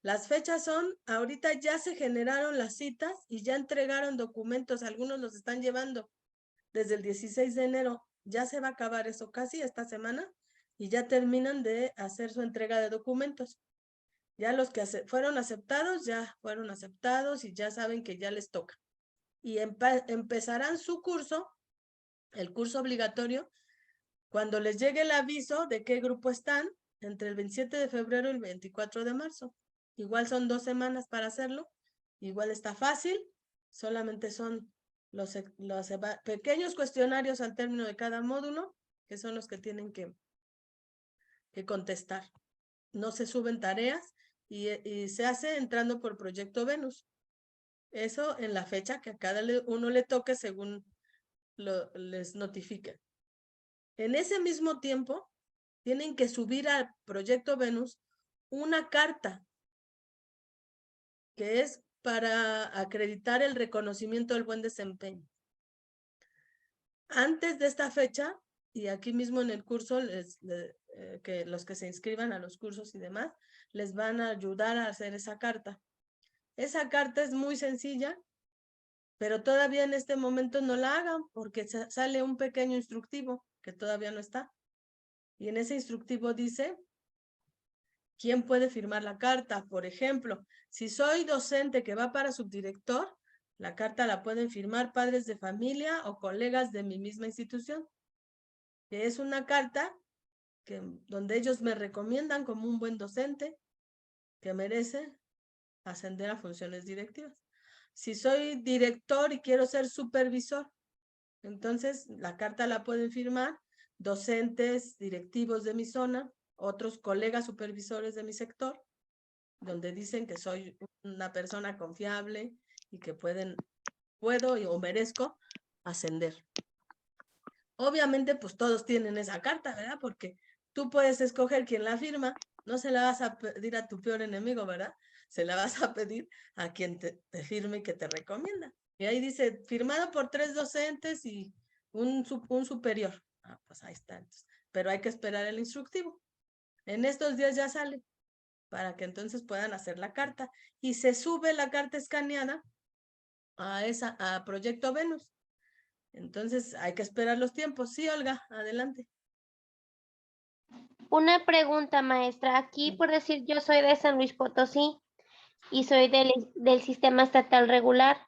Las fechas son, ahorita ya se generaron las citas y ya entregaron documentos, algunos los están llevando desde el 16 de enero, ya se va a acabar eso casi esta semana y ya terminan de hacer su entrega de documentos. Ya los que fueron aceptados, ya fueron aceptados y ya saben que ya les toca. Y empezarán su curso, el curso obligatorio, cuando les llegue el aviso de qué grupo están, entre el 27 de febrero y el 24 de marzo. Igual son 2 semanas para hacerlo, igual está fácil, solamente son los pequeños cuestionarios al término de cada módulo, que son los que tienen que contestar. No se suben tareas y se hace entrando por Proyecto Venus. Eso en la fecha que a cada uno le toque según les notifiquen. En ese mismo tiempo, tienen que subir al Proyecto Venus una carta que es para acreditar el reconocimiento del buen desempeño. Antes de esta fecha, y aquí mismo en el curso, que los que se inscriban a los cursos y demás, les van a ayudar a hacer esa carta. Esa carta es muy sencilla, pero todavía en este momento no la hagan porque sale un pequeño instructivo que todavía no está. Y en ese instructivo dice quién puede firmar la carta. Por ejemplo, si soy docente que va para subdirector, la carta la pueden firmar padres de familia o colegas de mi misma institución. Que es una carta donde ellos me recomiendan como un buen docente que merece ascender a funciones directivas. Si soy director y quiero ser supervisor, entonces la carta la pueden firmar docentes, directivos de mi zona, otros colegas supervisores de mi sector, donde dicen que soy una persona confiable y que puedo o merezco ascender. Obviamente, pues todos tienen esa carta, ¿verdad? Porque tú puedes escoger quién la firma, no se la vas a pedir a tu peor enemigo, ¿verdad? Se la vas a pedir a quien te firme y que te recomienda. Y ahí dice, firmado por 3 docentes y un superior. Ah, pues ahí está. Entonces, pero hay que esperar el instructivo. En estos días ya sale, para que entonces puedan hacer la carta. Y se sube la carta escaneada a Proyecto Venus. Entonces hay que esperar los tiempos. Sí, Olga, adelante. Una pregunta, maestra. Aquí, por decir, yo soy de San Luis Potosí y soy del sistema estatal regular,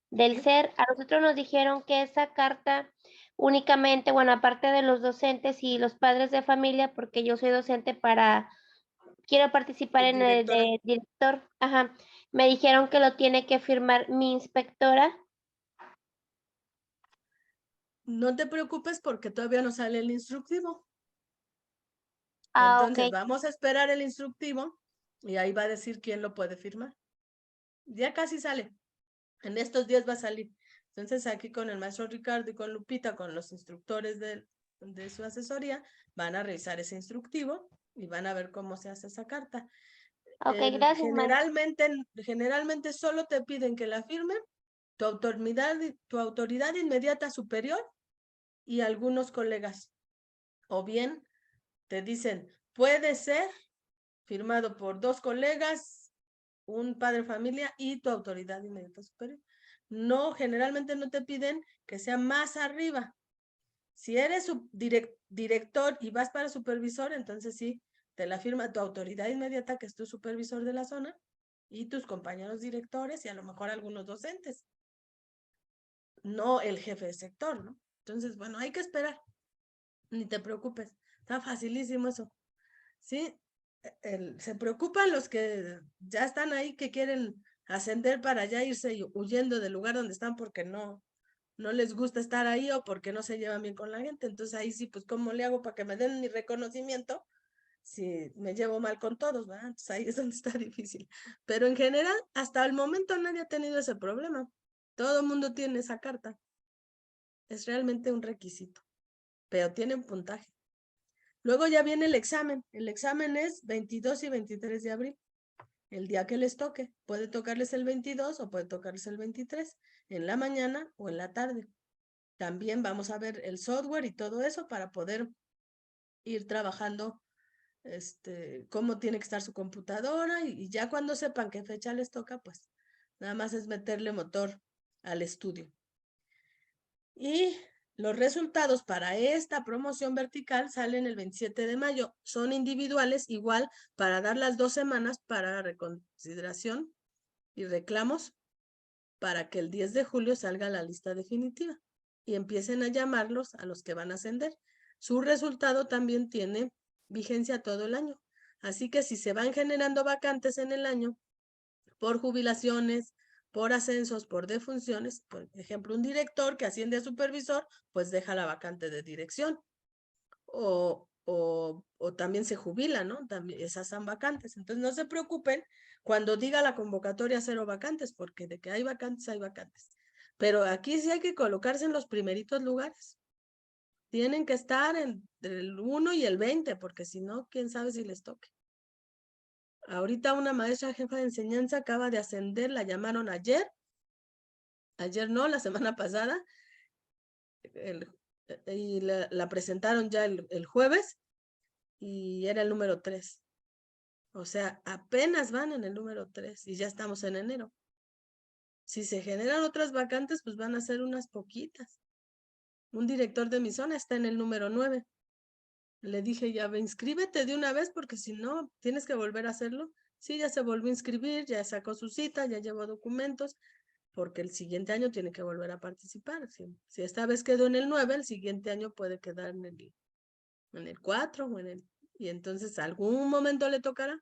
del SER. A nosotros nos dijeron que esa carta únicamente, bueno, aparte de los docentes y los padres de familia, porque yo soy docente quiero participar en el de director, ajá, me dijeron que lo tiene que firmar mi inspectora. No te preocupes porque todavía no sale el instructivo. Ah, Entonces ok. vamos a esperar el instructivo y ahí va a decir quién lo puede firmar. Ya casi sale. En estos días va a salir. Entonces aquí con el maestro Ricardo y con Lupita, con los instructores de su asesoría, van a revisar ese instructivo y van a ver cómo se hace esa carta. Ok, gracias, maestra. Generalmente solo te piden que la firme tu autoridad inmediata superior y algunos colegas. O bien te dicen, puede ser firmado por 2 colegas, un padre de familia y tu autoridad inmediata superior. No, generalmente no te piden que sea más arriba. Si eres director y vas para supervisor, entonces sí, te la firma tu autoridad inmediata, que es tu supervisor de la zona, y tus compañeros directores y a lo mejor algunos docentes. No el jefe de sector, ¿no? Entonces, bueno, hay que esperar. Ni te preocupes. Está facilísimo eso. ¿Sí? Se preocupan los que ya están ahí, que quieren ascender para ya irse huyendo del lugar donde están porque no les gusta estar ahí o porque no se llevan bien con la gente. Entonces ahí sí, pues ¿cómo le hago para que me den mi reconocimiento si me llevo mal con todos, ¿verdad? Entonces ahí es donde está difícil. Pero en general, hasta el momento nadie ha tenido ese problema. Todo el mundo tiene esa carta. Es realmente un requisito, pero tiene un puntaje. Luego ya viene el examen. El examen es 22 y 23 de abril. El día que les toque. Puede tocarles el 22 o puede tocarles el 23, en la mañana o en la tarde. También vamos a ver el software y todo eso para poder ir trabajando cómo tiene que estar su computadora y ya cuando sepan qué fecha les toca, pues nada más es meterle motor al estudio. Y los resultados para esta promoción vertical salen el 27 de mayo. Son individuales, igual para dar las 2 semanas para reconsideración y reclamos para que el 10 de julio salga la lista definitiva y empiecen a llamarlos a los que van a ascender. Su resultado también tiene vigencia todo el año. Así que si se van generando vacantes en el año por jubilaciones, por ascensos, por defunciones, por ejemplo, un director que asciende a supervisor, pues deja la vacante de dirección. O también se jubila, ¿no? También esas son vacantes. Entonces no se preocupen cuando diga la convocatoria 0 vacantes, porque de que hay vacantes, hay vacantes. Pero aquí sí hay que colocarse en los primeritos lugares. Tienen que estar entre el 1 y el 20, porque si no, quién sabe si les toque. Ahorita una maestra jefa de enseñanza acaba de ascender, la llamaron ayer no, la semana pasada, y la presentaron ya el jueves, y era el número 3. O sea, apenas van en el número 3 y ya estamos en enero. Si se generan otras vacantes, pues van a ser unas poquitas. Un director de mi zona está en el número 9. Le dije, ya ve, inscríbete de una vez porque si no, tienes que volver a hacerlo. Sí, ya se volvió a inscribir, ya sacó su cita, ya llevó documentos, porque el siguiente año tiene que volver a participar. Si esta vez quedó en el 9, el siguiente año puede quedar en el 4 y entonces algún momento le tocará.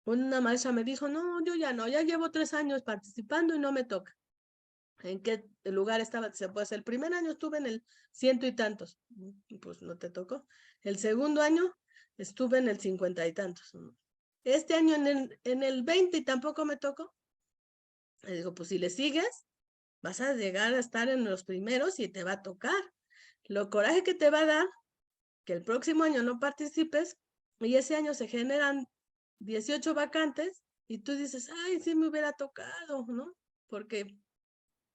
Una maestra me dijo, no, yo ya no, ya llevo 3 años participando y no me toca. ¿En qué lugar estaba? Pues el primer año estuve en el 100 y tantos, pues no te tocó. El segundo año estuve en el 50 y tantos. Este año en el 20 y tampoco me tocó. Le digo, pues si le sigues, vas a llegar a estar en los primeros y te va a tocar. Lo coraje que te va a dar que el próximo año no participes y ese año se generan 18 vacantes y tú dices, ay, sí me hubiera tocado, ¿no? Porque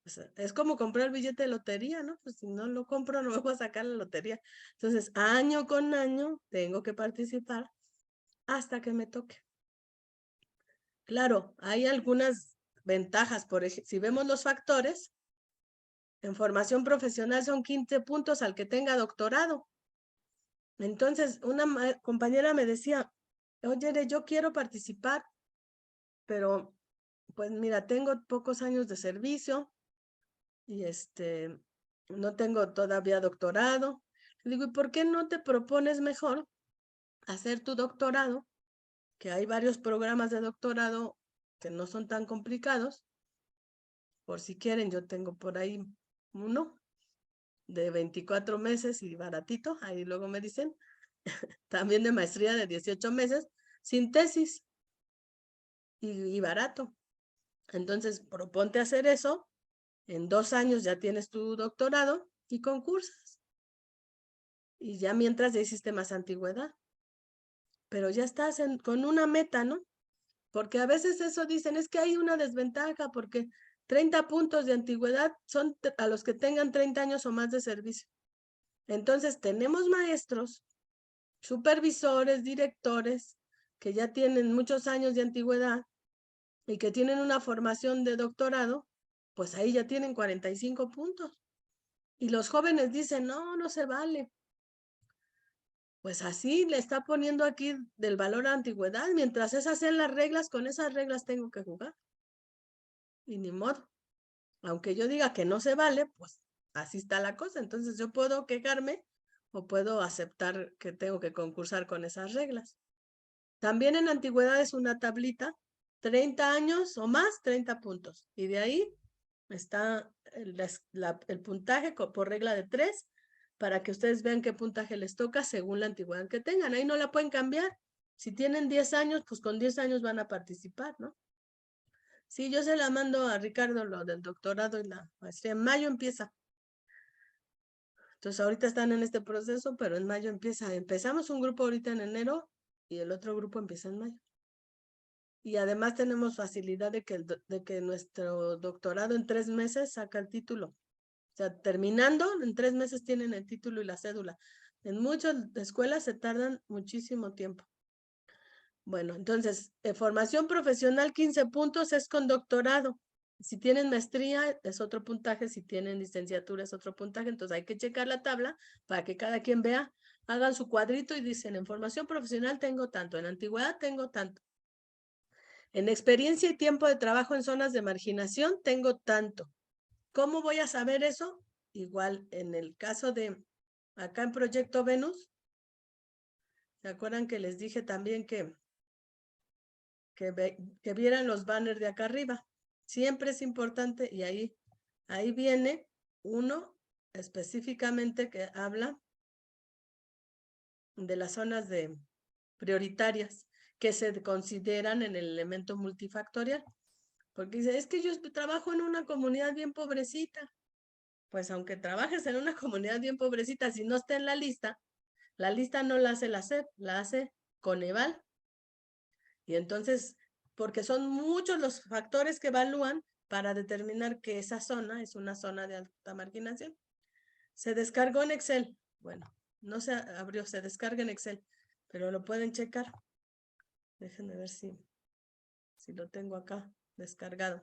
pues, es como comprar el billete de lotería, ¿no? Pues si no lo compro no me voy a sacar la lotería. Entonces, año con año tengo que participar hasta que me toque. Claro, hay algunas ventajas, por ejemplo, si vemos los factores, en formación profesional son 15 puntos al que tenga doctorado. Entonces, una compañera me decía, oye, yo quiero participar, pero pues mira, tengo pocos años de servicio y no tengo todavía doctorado. Le digo, ¿y por qué no te propones mejor hacer tu doctorado? Que hay varios programas de doctorado que no son tan complicados. Por si quieren, yo tengo por ahí uno de 24 meses y baratito, ahí luego me dicen, también de maestría de 18 meses, sin tesis y barato. Entonces, proponte hacer eso, en 2 años ya tienes tu doctorado y concursas. Y ya mientras ya hiciste más antigüedad. Pero ya estás con una meta, ¿no? Porque a veces eso dicen, es que hay una desventaja porque 30 puntos de antigüedad son a los que tengan 30 años o más de servicio. Entonces, tenemos maestros, supervisores, directores, que ya tienen muchos años de antigüedad y que tienen una formación de doctorado, pues ahí ya tienen 45 puntos. Y los jóvenes dicen, no, no se vale. Pues así le está poniendo aquí del valor a antigüedad. Mientras esas sean las reglas, con esas reglas tengo que jugar. Y ni modo. Aunque yo diga que no se vale, pues así está la cosa. Entonces yo puedo quejarme o puedo aceptar que tengo que concursar con esas reglas. También en antigüedad es una tablita, 30 años o más, 30 puntos. Y de ahí está el puntaje por regla de 3 para que ustedes vean qué puntaje les toca según la antigüedad que tengan. Ahí no la pueden cambiar. Si tienen 10 años, pues con 10 años van a participar, ¿no? Sí, yo se la mando a Ricardo lo del doctorado y la maestría. En mayo empieza. Entonces ahorita están en este proceso, pero en mayo empieza. Empezamos un grupo ahorita en enero y el otro grupo empieza en mayo. Y además tenemos facilidad de que nuestro doctorado en 3 meses saca el título. O sea, terminando, en 3 meses tienen el título y la cédula. En muchas escuelas se tardan muchísimo tiempo. Bueno, entonces, formación profesional 15 puntos es con doctorado. Si tienen maestría es otro puntaje, si tienen licenciatura es otro puntaje, entonces hay que checar la tabla para que cada quien vea, hagan su cuadrito y dicen, en formación profesional tengo tanto, en antigüedad tengo tanto. En experiencia y tiempo de trabajo en zonas de marginación tengo tanto. ¿Cómo voy a saber eso? Igual en el caso de acá en Proyecto Venus, ¿se acuerdan que les dije también que vieran los banners de acá arriba? Siempre es importante y ahí viene uno específicamente que habla de las zonas prioritarias que se consideran en el elemento multifactorial. Porque dice, es que yo trabajo en una comunidad bien pobrecita. Pues aunque trabajes en una comunidad bien pobrecita, si no está en la lista no la hace la SEP, la hace Coneval. Y entonces, porque son muchos los factores que evalúan para determinar que esa zona es una zona de alta marginación. Se descargó en Excel. Bueno, no se abrió, se descarga en Excel, pero lo pueden checar. Déjenme ver si lo tengo acá descargado.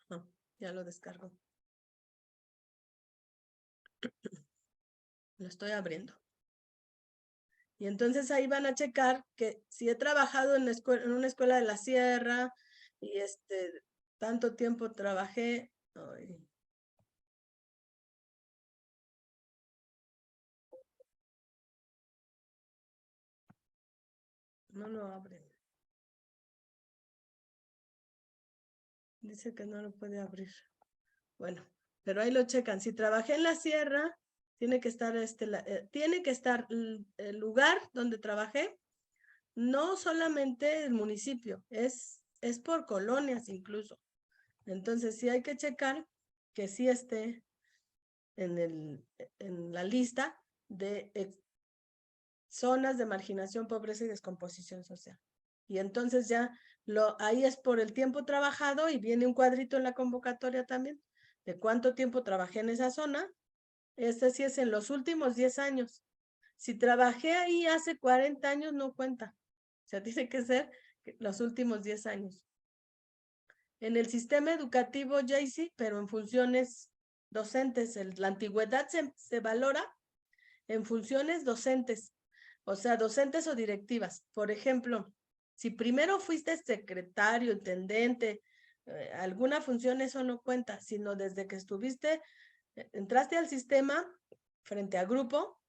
No, ya lo descargo. Lo estoy abriendo. Y entonces ahí van a checar que si he trabajado en una escuela de la sierra y tanto tiempo trabajé. Ay. No lo abre. Dice que no lo puede abrir. Bueno, pero ahí lo checan. Si trabajé en la sierra, tiene que estar el lugar donde trabajé, no solamente el municipio, es por colonias incluso. Entonces sí hay que checar que sí esté en la lista de zonas de marginación, pobreza y descomposición social. Y entonces ya ahí es por el tiempo trabajado y viene un cuadrito en la convocatoria también de cuánto tiempo trabajé en esa zona. Este sí es en los últimos 10 años. Si trabajé ahí hace 40 años, no cuenta. O sea, tiene que ser los últimos 10 años. En el sistema educativo, Jaycee, pero en funciones docentes, la antigüedad se valora en funciones docentes, o sea, docentes o directivas. Por ejemplo, si primero fuiste secretario, intendente, alguna función, eso no cuenta, sino desde que entraste al sistema frente a grupo,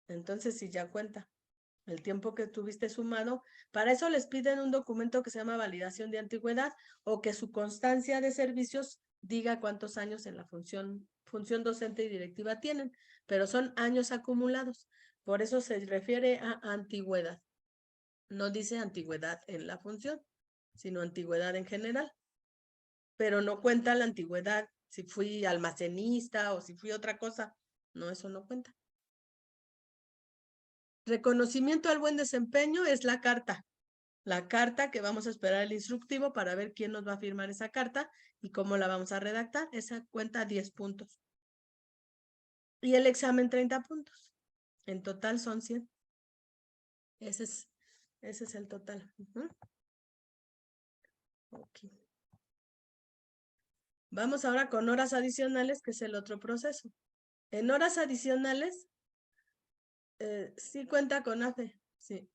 entonces sí ya cuenta el tiempo que tuviste sumado. Para eso les piden un documento que se llama validación de antigüedad o que su constancia de servicios diga cuántos años en la función docente y directiva tienen, pero son años acumulados. Por eso se refiere a antigüedad. No dice antigüedad en la función, sino antigüedad en general. Pero no cuenta la antigüedad si fui almacenista o si fui otra cosa. No, eso no cuenta. Reconocimiento al buen desempeño es la carta que vamos a esperar el instructivo para ver quién nos va a firmar esa carta y cómo la vamos a redactar. Esa cuenta 10 puntos. Y el examen 30 puntos. En total son 100. Ese es el total. Okay. Vamos ahora con horas adicionales, que es el otro proceso. En horas adicionales, sí cuenta con AFE, sí.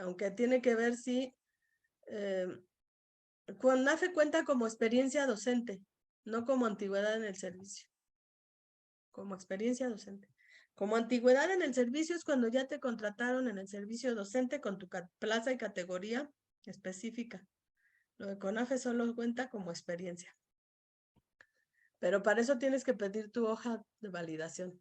Aunque tiene que ver si con AFE cuenta como experiencia docente, no como antigüedad en el servicio. Como experiencia docente. Como antigüedad en el servicio es cuando ya te contrataron en el servicio docente con tu plaza y categoría específica. Lo de CONAFE solo cuenta como experiencia. Pero para eso tienes que pedir tu hoja de validación.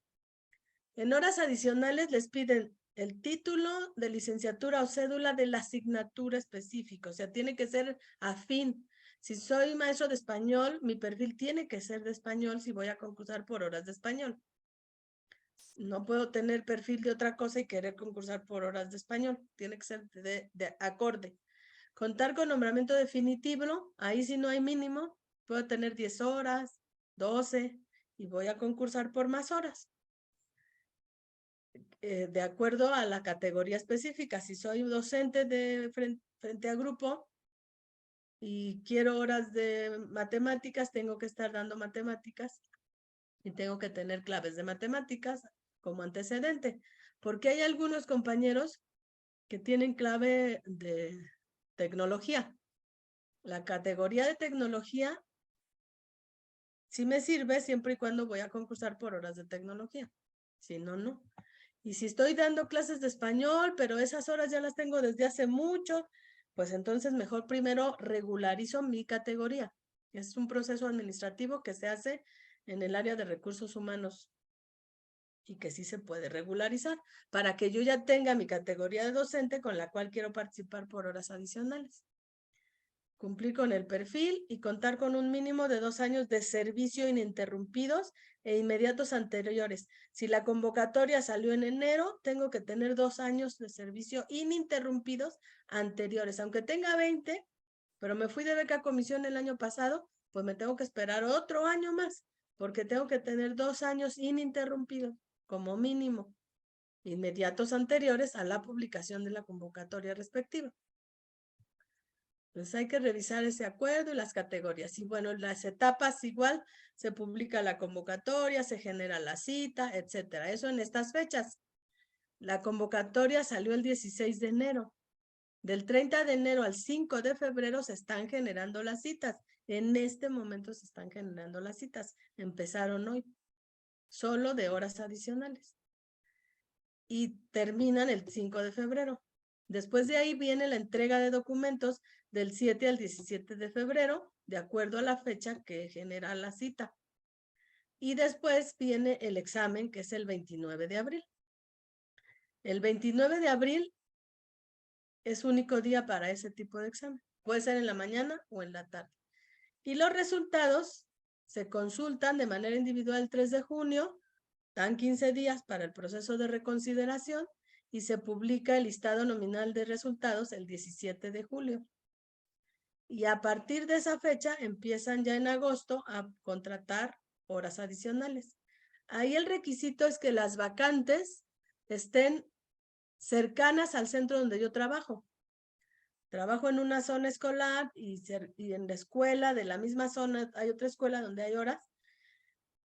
En horas adicionales les piden el título de licenciatura o cédula de la asignatura específica. O sea, tiene que ser afín. Si soy maestro de español, mi perfil tiene que ser de español si voy a concursar por horas de español. No puedo tener perfil de otra cosa y querer concursar por horas de español. Tiene que ser de acorde. Contar con nombramiento definitivo, ahí si no hay mínimo, puedo tener 10 horas, 12, y voy a concursar por más horas. De acuerdo a la categoría específica. Si soy docente de frente a grupo y quiero horas de matemáticas, tengo que estar dando matemáticas y tengo que tener claves de matemáticas como antecedente, porque hay algunos compañeros que tienen clave de tecnología. La categoría de tecnología sí me sirve siempre y cuando voy a concursar por horas de tecnología. Si no, no. Y si estoy dando clases de español, pero esas horas ya las tengo desde hace mucho, pues entonces mejor primero regularizo mi categoría. Es un proceso administrativo que se hace en el área de recursos humanos y que sí se puede regularizar para que yo ya tenga mi categoría de docente con la cual quiero participar por horas adicionales. Cumplir con el perfil y contar con un mínimo de 2 años de servicio ininterrumpidos e inmediatos anteriores. Si la convocatoria salió en enero, tengo que tener 2 años de servicio ininterrumpidos anteriores. Aunque tenga 20, pero me fui de beca comisión el año pasado, pues me tengo que esperar otro año más, porque tengo que tener 2 años ininterrumpidos, como mínimo, inmediatos anteriores a la publicación de la convocatoria respectiva. Entonces hay que revisar ese acuerdo y las categorías. Y bueno, las etapas igual, se publica la convocatoria, se genera la cita, etcétera. Eso en estas fechas. La convocatoria salió el 16 de enero. Del 30 de enero al 5 de febrero se están generando las citas. En este momento se están generando las citas. Empezaron hoy, solo de horas adicionales. Y terminan el 5 de febrero. Después de ahí viene la entrega de documentos del 7 al 17 de febrero, de acuerdo a la fecha que genera la cita. Y después viene el examen, que es el 29 de abril. El 29 de abril es único día para ese tipo de examen. Puede ser en la mañana o en la tarde. Y los resultados se consultan de manera individual el 3 de junio, dan 15 días para el proceso de reconsideración y se publica el listado nominal de resultados el 17 de julio. Y a partir de esa fecha empiezan ya en agosto a contratar horas adicionales. Ahí el requisito es que las vacantes estén cercanas al centro donde yo trabajo. Trabajo en una zona escolar y en la escuela de la misma zona hay otra escuela donde hay horas.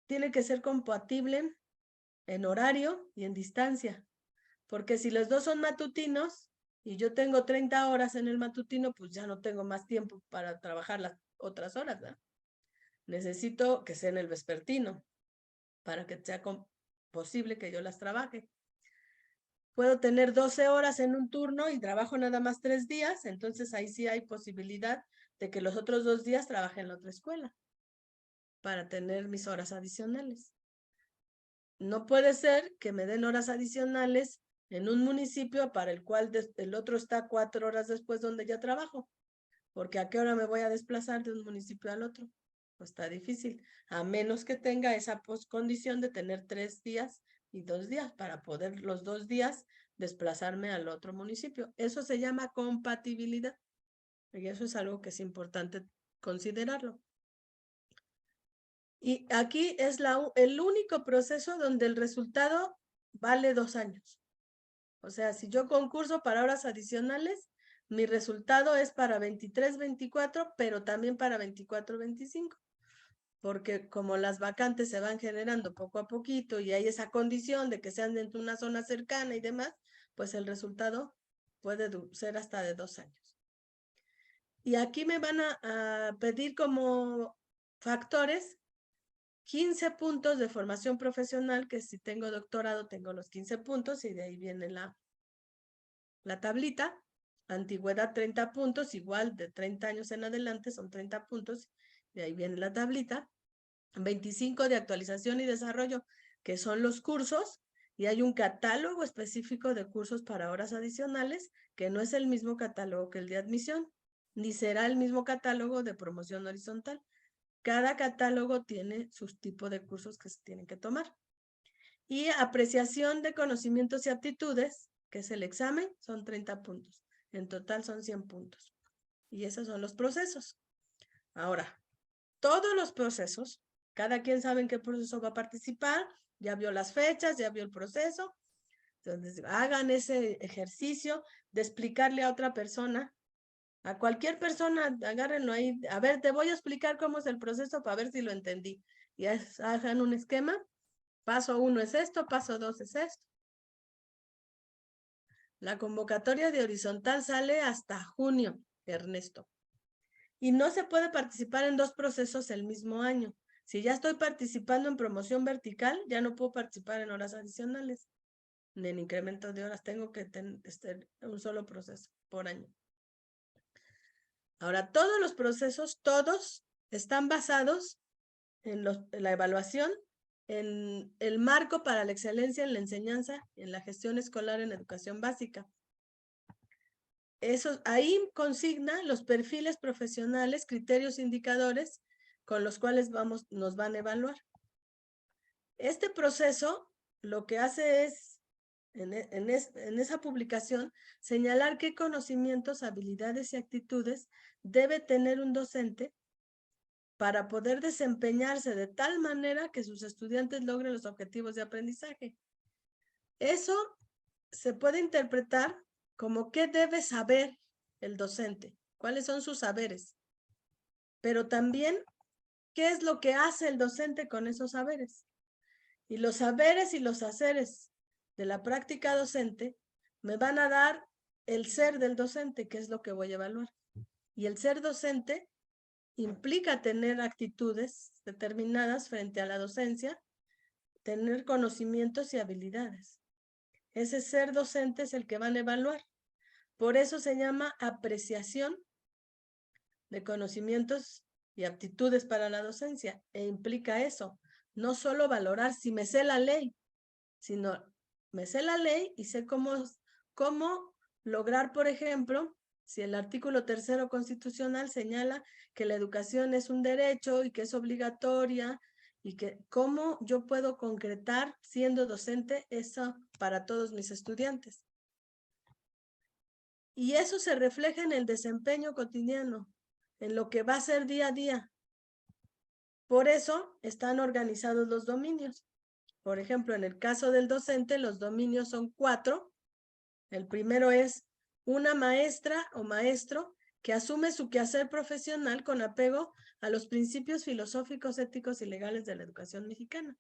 Tiene que ser compatible en horario y en distancia. Porque si los dos son matutinos y yo tengo 30 horas en el matutino, pues ya no tengo más tiempo para trabajar las otras horas, ¿verdad? Necesito que sea en el vespertino para que sea posible que yo las trabaje. Puedo tener 12 horas en un turno y trabajo nada más 3 días, entonces ahí sí hay posibilidad de que los otros 2 días trabaje en la otra escuela para tener mis horas adicionales. No puede ser que me den horas adicionales en un municipio para el cual el otro está 4 horas después donde ya trabajo, porque ¿a qué hora me voy a desplazar de un municipio al otro? Pues está difícil, a menos que tenga esa condición de tener 3 días y 2 días para poder los 2 días desplazarme al otro municipio. Eso se llama compatibilidad y eso es algo que es importante considerarlo. Y aquí es el único proceso donde el resultado vale 2 años. O sea, si yo concurso para horas adicionales, mi resultado es para 23-24, pero también para 24-25. Porque como las vacantes se van generando poco a poquito y hay esa condición de que sean dentro de una zona cercana y demás, pues el resultado puede ser hasta de 2 años. Y aquí me van a pedir como factores 15 puntos de formación profesional, que si tengo doctorado tengo los 15 puntos y de ahí viene la tablita. Antigüedad 30 puntos, igual de 30 años en adelante son 30 puntos, de ahí viene la tablita. 25 de actualización y desarrollo, que son los cursos, y hay un catálogo específico de cursos para horas adicionales, que no es el mismo catálogo que el de admisión, ni será el mismo catálogo de promoción horizontal. Cada catálogo tiene sus tipos de cursos que se tienen que tomar. Y apreciación de conocimientos y aptitudes, que es el examen, son 30 puntos. En total son 100 puntos. Y esos son los procesos. Ahora, todos los procesos, cada quien sabe en qué proceso va a participar, ya vio las fechas, ya vio el proceso. Entonces, hagan ese ejercicio de explicarle a otra persona, a cualquier persona, agárrenlo ahí. A ver, te voy a explicar cómo es el proceso para ver si lo entendí. Y hagan un esquema. Paso 1 es esto, paso 2 es esto. La convocatoria de horizontal sale hasta junio, Ernesto. Y no se puede participar en 2 procesos el mismo año. Si ya estoy participando en promoción vertical, ya no puedo participar en horas adicionales. Ni en incremento de horas. Tengo que tener un solo proceso por año. Ahora, todos los procesos, todos están basados en la evaluación, en el marco para la excelencia en la enseñanza, en la gestión escolar en educación básica. Ahí consigna los perfiles profesionales, criterios, indicadores con los cuales nos van a evaluar. Este proceso lo que hace es, en esa publicación, señalar qué conocimientos, habilidades y actitudes debe tener un docente para poder desempeñarse de tal manera que sus estudiantes logren los objetivos de aprendizaje. Eso se puede interpretar como qué debe saber el docente, cuáles son sus saberes, pero también qué es lo que hace el docente con esos saberes. Y los saberes y los haceres de la práctica docente me van a dar el ser del docente, que es lo que voy a evaluar. Y el ser docente implica tener actitudes determinadas frente a la docencia, tener conocimientos y habilidades. Ese ser docente es el que van a evaluar. Por eso se llama apreciación de conocimientos y aptitudes para la docencia, e implica eso, no solo valorar si me sé la ley, sino me sé la ley y sé cómo lograr, por ejemplo, Si el artículo 3º constitucional señala que la educación es un derecho y que es obligatoria y que cómo yo puedo concretar siendo docente eso para todos mis estudiantes. Y eso se refleja en el desempeño cotidiano, en lo que va a ser día a día. Por eso están organizados los dominios. Por ejemplo, en el caso del docente, los dominios son 4. El primero es una maestra o maestro que asume su quehacer profesional con apego a los principios filosóficos, éticos y legales de la educación mexicana.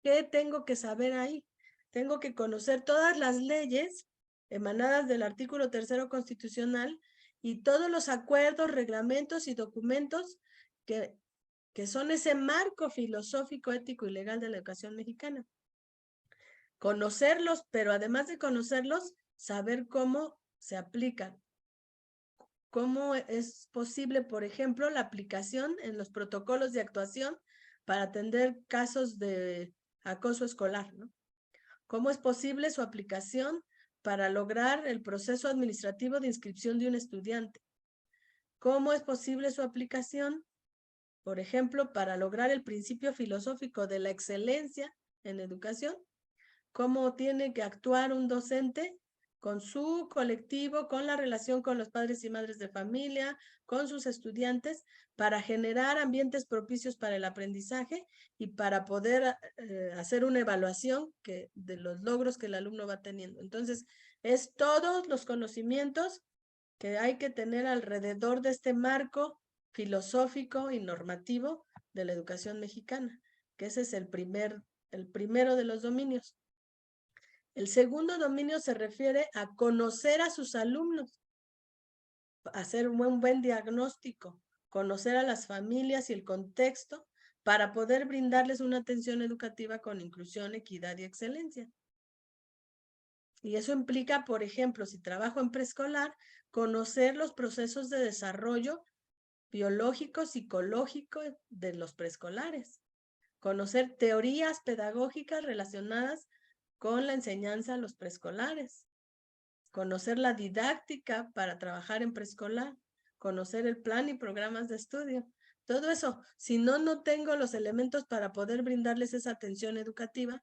¿Qué tengo que saber ahí? Tengo que conocer todas las leyes emanadas del artículo 3º constitucional y todos los acuerdos, reglamentos y documentos que son ese marco filosófico, ético y legal de la educación mexicana. Conocerlos, pero además de conocerlos, saber cómo se aplican. Cómo es posible, por ejemplo, la aplicación en los protocolos de actuación para atender casos de acoso escolar, ¿no? ¿Cómo es posible su aplicación para lograr el proceso administrativo de inscripción de un estudiante? ¿Cómo es posible su aplicación, por ejemplo, para lograr el principio filosófico de la excelencia en educación? ¿Cómo tiene que actuar un docente con su colectivo, con la relación con los padres y madres de familia, con sus estudiantes, para generar ambientes propicios para el aprendizaje y para poder hacer una evaluación de los logros que el alumno va teniendo? Entonces, es todos los conocimientos que hay que tener alrededor de este marco filosófico y normativo de la educación mexicana, que ese es el primero de los dominios. El segundo dominio se refiere a conocer a sus alumnos, hacer un buen diagnóstico, conocer a las familias y el contexto para poder brindarles una atención educativa con inclusión, equidad y excelencia. Y eso implica, por ejemplo, si trabajo en preescolar, conocer los procesos de desarrollo biológico, psicológico de los preescolares, conocer teorías pedagógicas relacionadas con la enseñanza a los preescolares, conocer la didáctica para trabajar en preescolar, conocer el plan y programas de estudio. Todo eso, si no tengo los elementos para poder brindarles esa atención educativa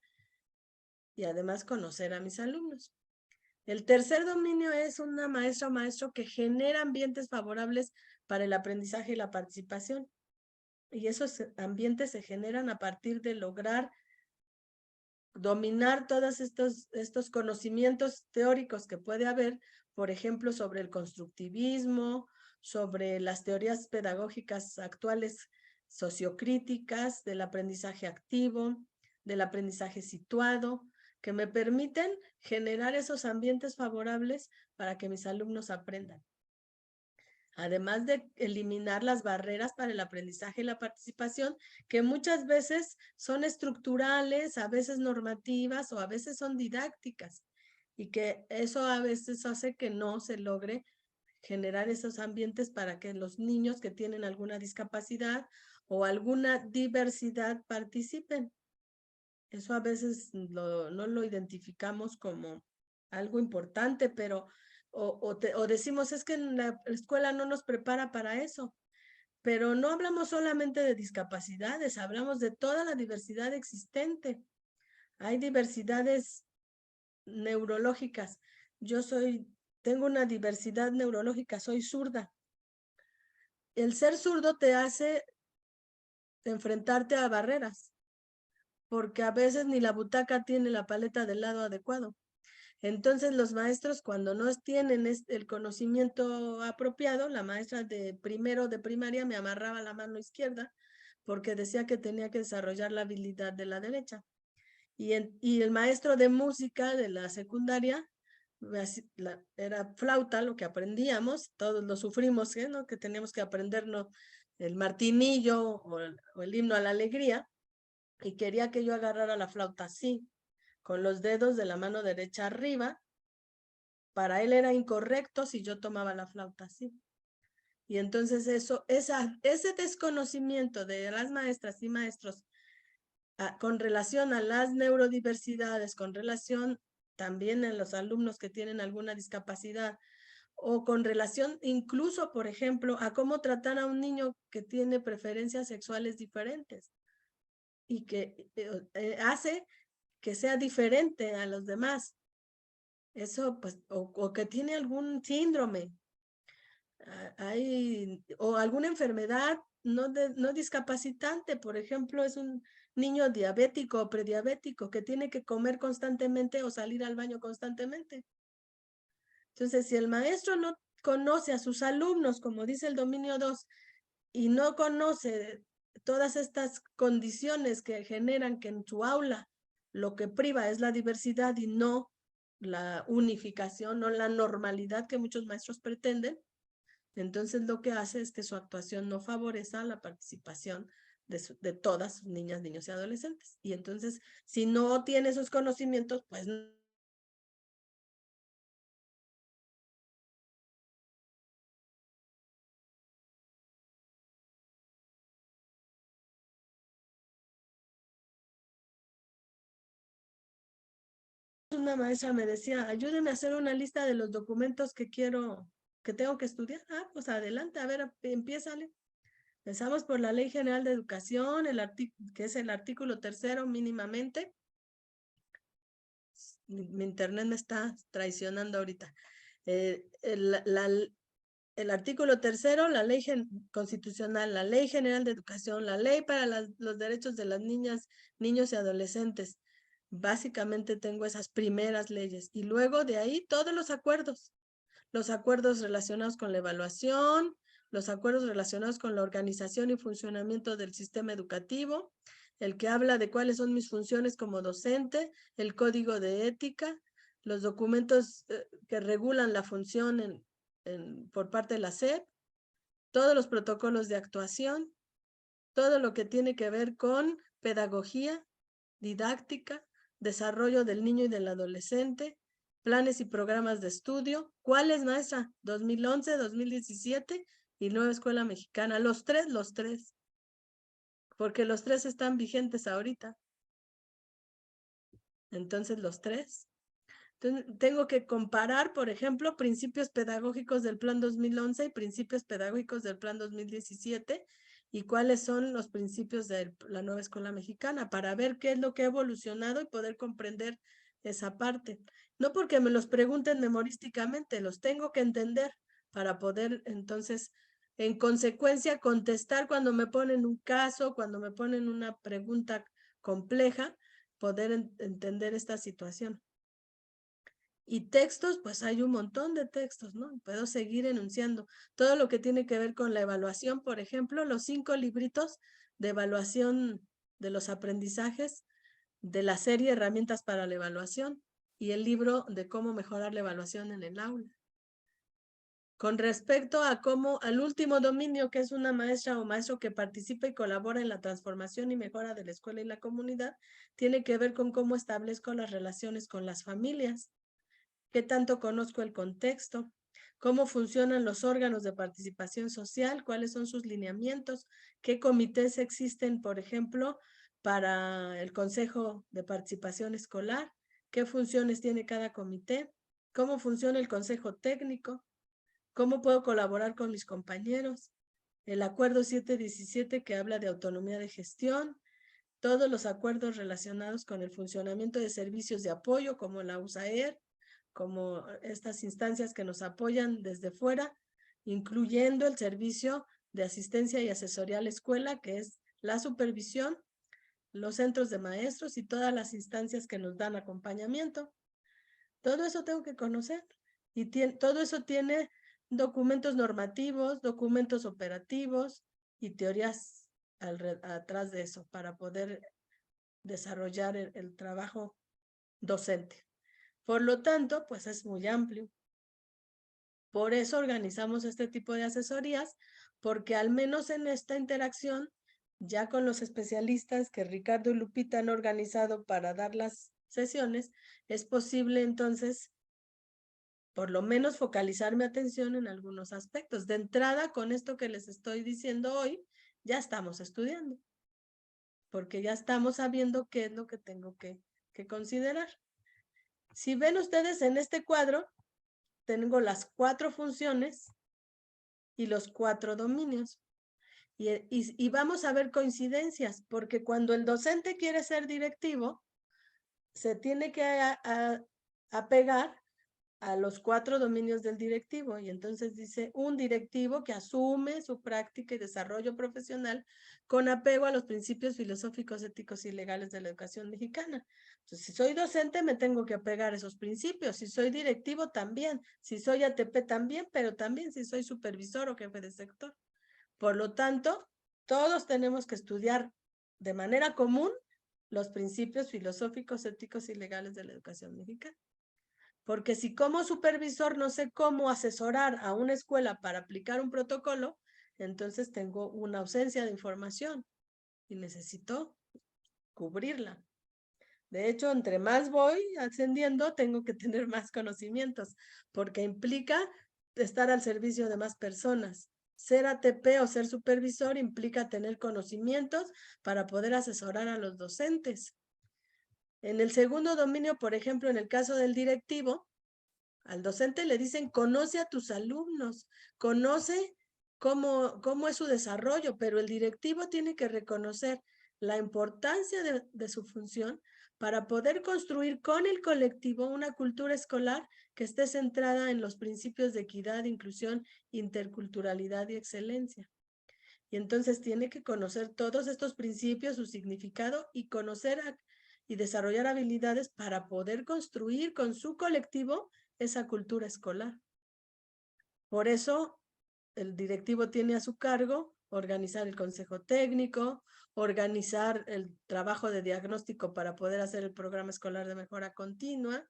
y además conocer a mis alumnos. El tercer dominio es una maestra o maestro que genera ambientes favorables para el aprendizaje y la participación. Y esos ambientes se generan a partir de lograr dominar todos estos conocimientos teóricos que puede haber, por ejemplo, sobre el constructivismo, sobre las teorías pedagógicas actuales sociocríticas, del aprendizaje activo, del aprendizaje situado, que me permiten generar esos ambientes favorables para que mis alumnos aprendan. Además de eliminar las barreras para el aprendizaje y la participación, que muchas veces son estructurales, a veces normativas o a veces son didácticas, y que eso a veces hace que no se logre generar esos ambientes para que los niños que tienen alguna discapacidad o alguna diversidad participen. Eso a veces no lo identificamos como algo importante, pero o decimos es que en la escuela no nos prepara para eso, pero no hablamos solamente de discapacidades, hablamos de toda la diversidad existente. Hay diversidades neurológicas. Tengo una diversidad neurológica, soy zurda. El ser zurdo te hace enfrentarte a barreras, porque a veces ni la butaca tiene la paleta del lado adecuado. Entonces los maestros, cuando no tienen el conocimiento apropiado, la maestra de primero de primaria me amarraba la mano izquierda porque decía que tenía que desarrollar la habilidad de la derecha. Y el maestro de música de la secundaria, era flauta lo que aprendíamos, todos lo sufrimos, ¿no? Que teníamos que aprendernos el martinillo o el himno a la alegría, y quería que yo agarrara la flauta así, con los dedos de la mano derecha arriba. Para él era incorrecto si yo tomaba la flauta así. Y entonces ese desconocimiento de las maestras y maestros con relación a las neurodiversidades, con relación también a los alumnos que tienen alguna discapacidad o con relación incluso, por ejemplo, a cómo tratar a un niño que tiene preferencias sexuales diferentes y que hace que sea diferente a los demás. Eso, pues, o que tiene algún síndrome, o alguna enfermedad no discapacitante, por ejemplo, es un niño diabético o prediabético que tiene que comer constantemente o salir al baño constantemente. Entonces, si el maestro no conoce a sus alumnos, como dice el dominio 2, y no conoce todas estas condiciones que generan que en su aula lo que priva es la diversidad y no la unificación o la normalidad que muchos maestros pretenden, entonces lo que hace es que su actuación no favorezca la participación de todas sus niñas, niños y adolescentes. Y entonces, si no tiene esos conocimientos, pues una maestra me decía, ayúdeme a hacer una lista de los documentos que tengo que estudiar. Ah, pues adelante, a ver, empiézale. Empezamos por la Ley General de Educación, que es el artículo 3º mínimamente. Mi internet me está traicionando ahorita. El artículo 3º, la ley constitucional, la Ley General de Educación, la ley para los derechos de las niñas, niños y adolescentes. Básicamente tengo esas primeras leyes y luego de ahí todos los acuerdos relacionados con la evaluación, los acuerdos relacionados con la organización y funcionamiento del sistema educativo, el que habla de cuáles son mis funciones como docente, el código de ética, los documentos que regulan la función por parte de la SEP, todos los protocolos de actuación, todo lo que tiene que ver con pedagogía, didáctica, desarrollo del niño y del adolescente, planes y programas de estudio. ¿Cuáles, maestra? 2011, 2017 y Nueva Escuela Mexicana. Los tres. Porque los tres están vigentes ahorita. Entonces, los tres. Entonces, tengo que comparar, por ejemplo, principios pedagógicos del Plan 2011 y principios pedagógicos del Plan 2017 y cuáles son los principios de la Nueva Escuela Mexicana para ver qué es lo que ha evolucionado y poder comprender esa parte. No porque me los pregunten memorísticamente, los tengo que entender para poder entonces, en consecuencia, contestar cuando me ponen un caso, cuando me ponen una pregunta compleja, poder entender esta situación. Y textos, pues hay un montón de textos, ¿no? Puedo seguir enunciando todo lo que tiene que ver con la evaluación, por ejemplo, los 5 libritos de evaluación de los aprendizajes de la serie Herramientas para la Evaluación y el libro de cómo mejorar la evaluación en el aula. Con respecto a al último dominio, que es una maestra o maestro que participa y colabora en la transformación y mejora de la escuela y la comunidad, tiene que ver con cómo establezco las relaciones con las familias. ¿Qué tanto conozco el contexto? ¿Cómo funcionan los órganos de participación social? ¿Cuáles son sus lineamientos? ¿Qué comités existen, por ejemplo, para el Consejo de Participación Escolar? ¿Qué funciones tiene cada comité? ¿Cómo funciona el Consejo Técnico? ¿Cómo puedo colaborar con mis compañeros? El Acuerdo 717 que habla de autonomía de gestión, todos los acuerdos relacionados con el funcionamiento de servicios de apoyo como la USAER, como estas instancias que nos apoyan desde fuera, incluyendo el servicio de asistencia y asesoría a la escuela, que es la supervisión, los centros de maestros y todas las instancias que nos dan acompañamiento. Todo eso tengo que conocer y todo eso tiene documentos normativos, documentos operativos y teorías atrás de eso para poder desarrollar el trabajo docente. Por lo tanto, pues es muy amplio. Por eso organizamos este tipo de asesorías, porque al menos en esta interacción, ya con los especialistas que Ricardo y Lupita han organizado para dar las sesiones, es posible entonces, por lo menos focalizar mi atención en algunos aspectos. De entrada, con esto que les estoy diciendo hoy, ya estamos estudiando, porque ya estamos sabiendo qué es lo que tengo que considerar. Si ven ustedes en este cuadro, tengo las 4 funciones y los 4 dominios. Y vamos a ver coincidencias, porque cuando el docente quiere ser directivo, se tiene que apegar a los 4 dominios del directivo. Y entonces dice, un directivo que asume su práctica y desarrollo profesional con apego a los principios filosóficos, éticos y legales de la educación mexicana. Entonces, si soy docente, me tengo que apegar a esos principios. Si soy directivo, también. Si soy ATP, también, pero también si soy supervisor o jefe de sector. Por lo tanto, todos tenemos que estudiar de manera común los principios filosóficos, éticos y legales de la educación mexicana. Porque si como supervisor no sé cómo asesorar a una escuela para aplicar un protocolo, entonces tengo una ausencia de información y necesito cubrirla. De hecho, entre más voy ascendiendo, tengo que tener más conocimientos, porque implica estar al servicio de más personas. Ser ATP o ser supervisor implica tener conocimientos para poder asesorar a los docentes. En el segundo dominio, por ejemplo, en el caso del directivo, al docente le dicen, conoce a tus alumnos, conoce cómo es su desarrollo, pero el directivo tiene que reconocer la importancia de su función para poder construir con el colectivo una cultura escolar que esté centrada en los principios de equidad, inclusión, interculturalidad y excelencia. Y entonces tiene que conocer todos estos principios, su significado y conocer y desarrollar habilidades para poder construir con su colectivo esa cultura escolar. Por eso el directivo tiene a su cargo organizar el consejo técnico, organizar el trabajo de diagnóstico para poder hacer el programa escolar de mejora continua,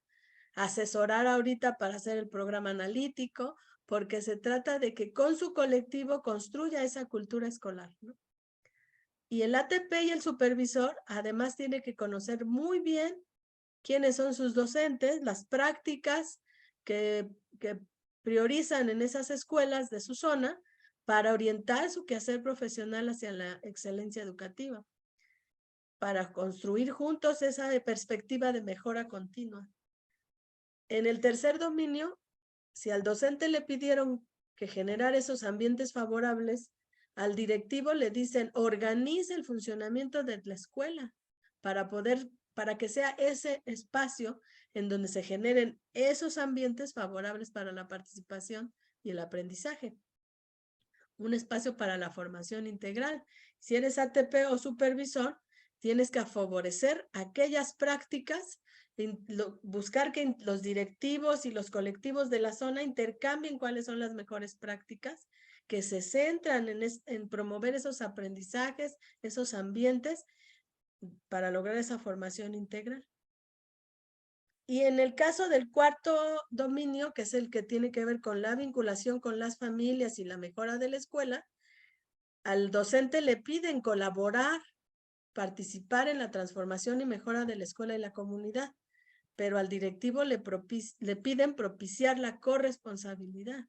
asesorar ahorita para hacer el programa analítico, porque se trata de que con su colectivo construya esa cultura escolar, ¿no? Y el ATP y el supervisor además tiene que conocer muy bien quiénes son sus docentes, las prácticas que priorizan en esas escuelas de su zona para orientar su quehacer profesional hacia la excelencia educativa, para construir juntos esa perspectiva de mejora continua. En el tercer dominio, si al docente le pidieron que generar esos ambientes favorables, al directivo le dicen, organice el funcionamiento de la escuela para que sea ese espacio en donde se generen esos ambientes favorables para la participación y el aprendizaje. Un espacio para la formación integral. Si eres ATP o supervisor, tienes que favorecer aquellas prácticas, buscar que los directivos y los colectivos de la zona intercambien cuáles son las mejores prácticas, que se centran en promover esos aprendizajes, esos ambientes para lograr esa formación integral. Y en el caso del cuarto dominio, que es el que tiene que ver con la vinculación con las familias y la mejora de la escuela, al docente le piden colaborar, participar en la transformación y mejora de la escuela y la comunidad, pero al directivo le piden propiciar la corresponsabilidad,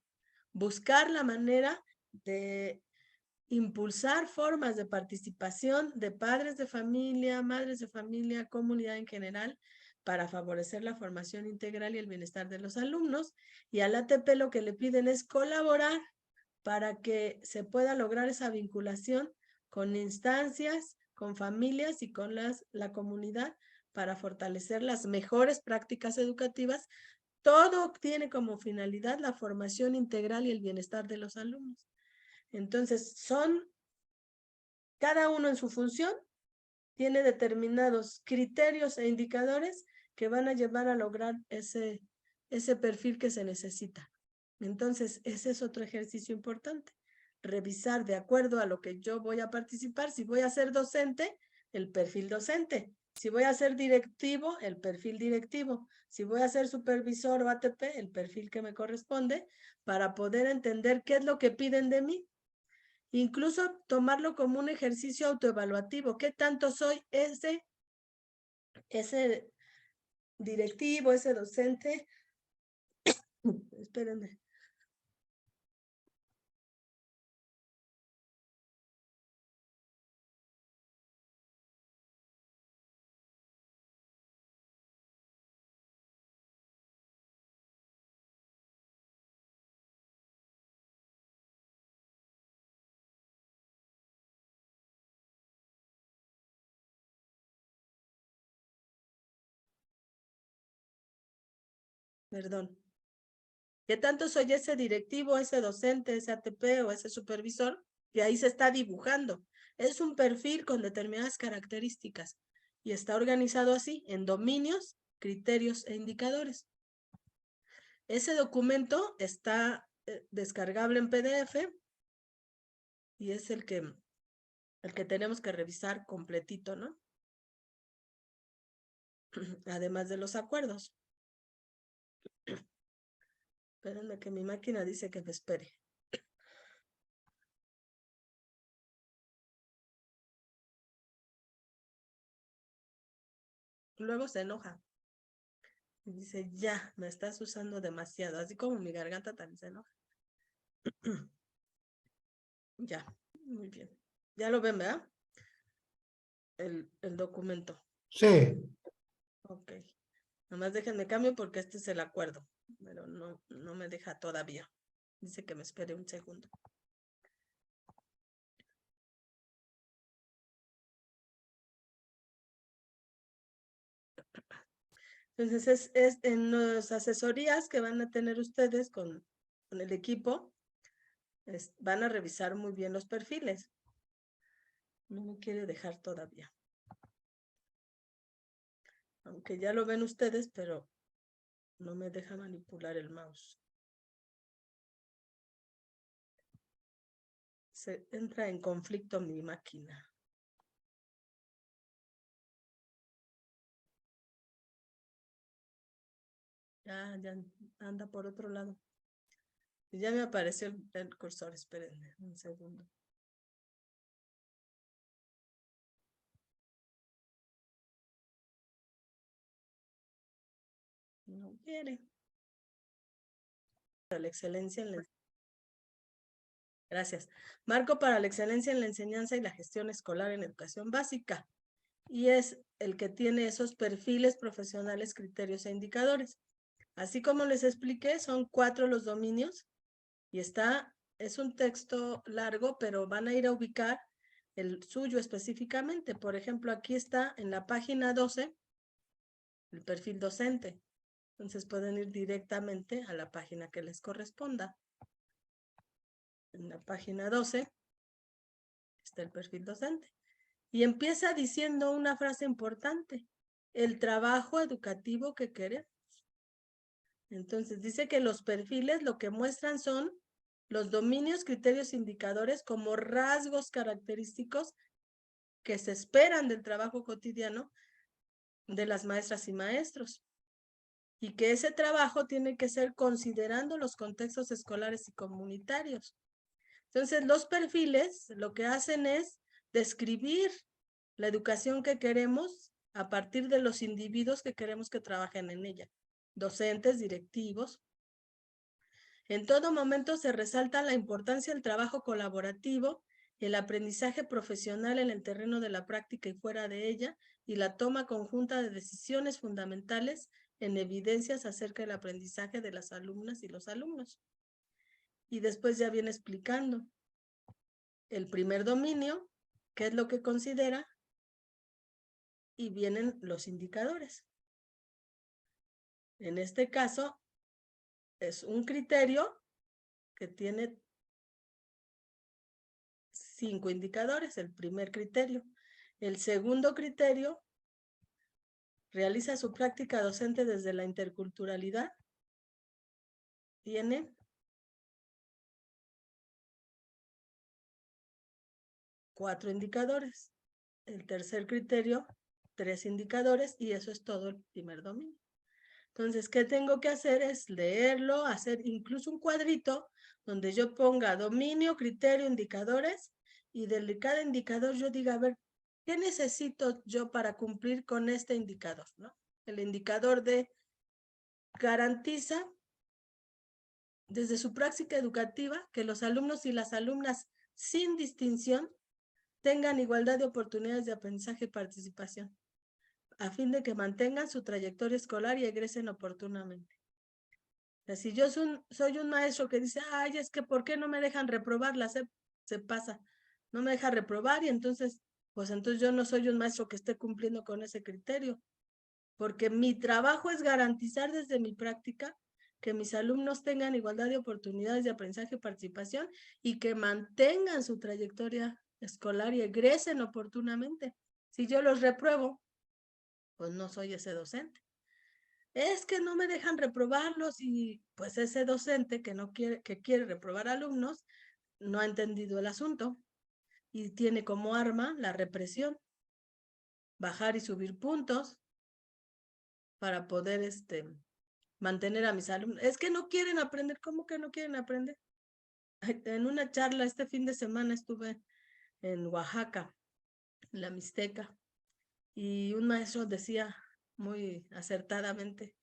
buscar la manera de impulsar formas de participación de padres de familia, madres de familia, comunidad en general, para favorecer la formación integral y el bienestar de los alumnos. Y al ATP lo que le piden es colaborar para que se pueda lograr esa vinculación con instancias, con familias y con la comunidad para fortalecer las mejores prácticas educativas. Todo tiene como finalidad la formación integral y el bienestar de los alumnos. Entonces, cada uno en su función, tiene determinados criterios e indicadores que van a llevar a lograr ese perfil que se necesita. Entonces, ese es otro ejercicio importante. Revisar de acuerdo a lo que yo voy a participar. Si voy a ser docente, el perfil docente. Si voy a ser directivo, el perfil directivo. Si voy a ser supervisor o ATP, el perfil que me corresponde para poder entender qué es lo que piden de mí. Incluso tomarlo como un ejercicio autoevaluativo. ¿Qué tanto soy ese directivo, ese docente? Espérenme. Perdón. ¿Qué tanto soy ese directivo, ese docente, ese ATP o ese supervisor? Que ahí se está dibujando. Es un perfil con determinadas características y está organizado así en dominios, criterios e indicadores. Ese documento está descargable en PDF y es el que tenemos que revisar completito, ¿no? Además de los acuerdos. Espérenme que mi máquina dice que me espere. Luego se enoja. Y dice, ya, me estás usando demasiado. Así como mi garganta también se enoja. Ya, muy bien. Ya lo ven, ¿verdad? El documento. Sí. Ok. Nomás déjenme cambio porque este es el acuerdo. Pero no me deja todavía. Dice que me espere un segundo. Entonces, es en las asesorías que van a tener ustedes con el equipo, van a revisar muy bien los perfiles. No me quiere dejar todavía. Aunque ya lo ven ustedes, pero no me deja manipular el mouse. Se entra en conflicto mi máquina. Ya anda por otro lado. Y ya me apareció el cursor, espérenme un segundo. No quiere. Para la excelencia en la... Gracias. Marco para la excelencia en la enseñanza y la gestión escolar en educación básica. Y es el que tiene esos perfiles profesionales, criterios e indicadores. Así como les expliqué, son 4 los dominios y es un texto largo, pero van a ir a ubicar el suyo específicamente. Por ejemplo, aquí está en la página 12 el perfil docente. Entonces pueden ir directamente a la página que les corresponda. En la página 12 está el perfil docente. Y empieza diciendo una frase importante: el trabajo educativo que queremos. Entonces dice que los perfiles lo que muestran son los dominios, criterios, indicadores como rasgos característicos que se esperan del trabajo cotidiano de las maestras y maestros. Y que ese trabajo tiene que ser considerando los contextos escolares y comunitarios. Entonces, los perfiles lo que hacen es describir la educación que queremos a partir de los individuos que queremos que trabajen en ella. Docentes, directivos. En todo momento se resalta la importancia del trabajo colaborativo, el aprendizaje profesional en el terreno de la práctica y fuera de ella, y la toma conjunta de decisiones fundamentales en evidencias acerca del aprendizaje de las alumnas y los alumnos. Y después ya viene explicando el primer dominio, qué es lo que considera, y vienen los indicadores. En este caso, es un criterio que tiene 5 indicadores, el primer criterio. El segundo criterio, realiza su práctica docente desde la interculturalidad. Tiene 4 indicadores. El tercer criterio, 3 indicadores, y eso es todo el primer dominio. Entonces, ¿qué tengo que hacer? Es leerlo, hacer incluso un cuadrito donde yo ponga dominio, criterio, indicadores, y de cada indicador yo diga, a ver, ¿qué necesito yo para cumplir con este indicador, ¿no? El indicador de garantiza desde su práctica educativa que los alumnos y las alumnas sin distinción tengan igualdad de oportunidades de aprendizaje y participación, a fin de que mantengan su trayectoria escolar y egresen oportunamente. O sea, si yo soy un maestro que dice, ay, es que ¿por qué no me dejan reprobar? Se pasa, no me deja reprobar, y entonces, pues entonces yo no soy un maestro que esté cumpliendo con ese criterio. porque mi trabajo es garantizar desde mi práctica que mis alumnos tengan igualdad de oportunidades de aprendizaje y participación y que mantengan su trayectoria escolar y egresen oportunamente. Si yo los repruebo, pues no soy ese docente. Es que no me dejan reprobarlos y pues ese docente que quiere reprobar alumnos no ha entendido el asunto y tiene como arma la represión, bajar y subir puntos para poder mantener a mis alumnos. Es que no quieren aprender. ¿Cómo que no quieren aprender? En una charla este fin de semana estuve en Oaxaca, en la Mixteca, y un maestro decía muy acertadamente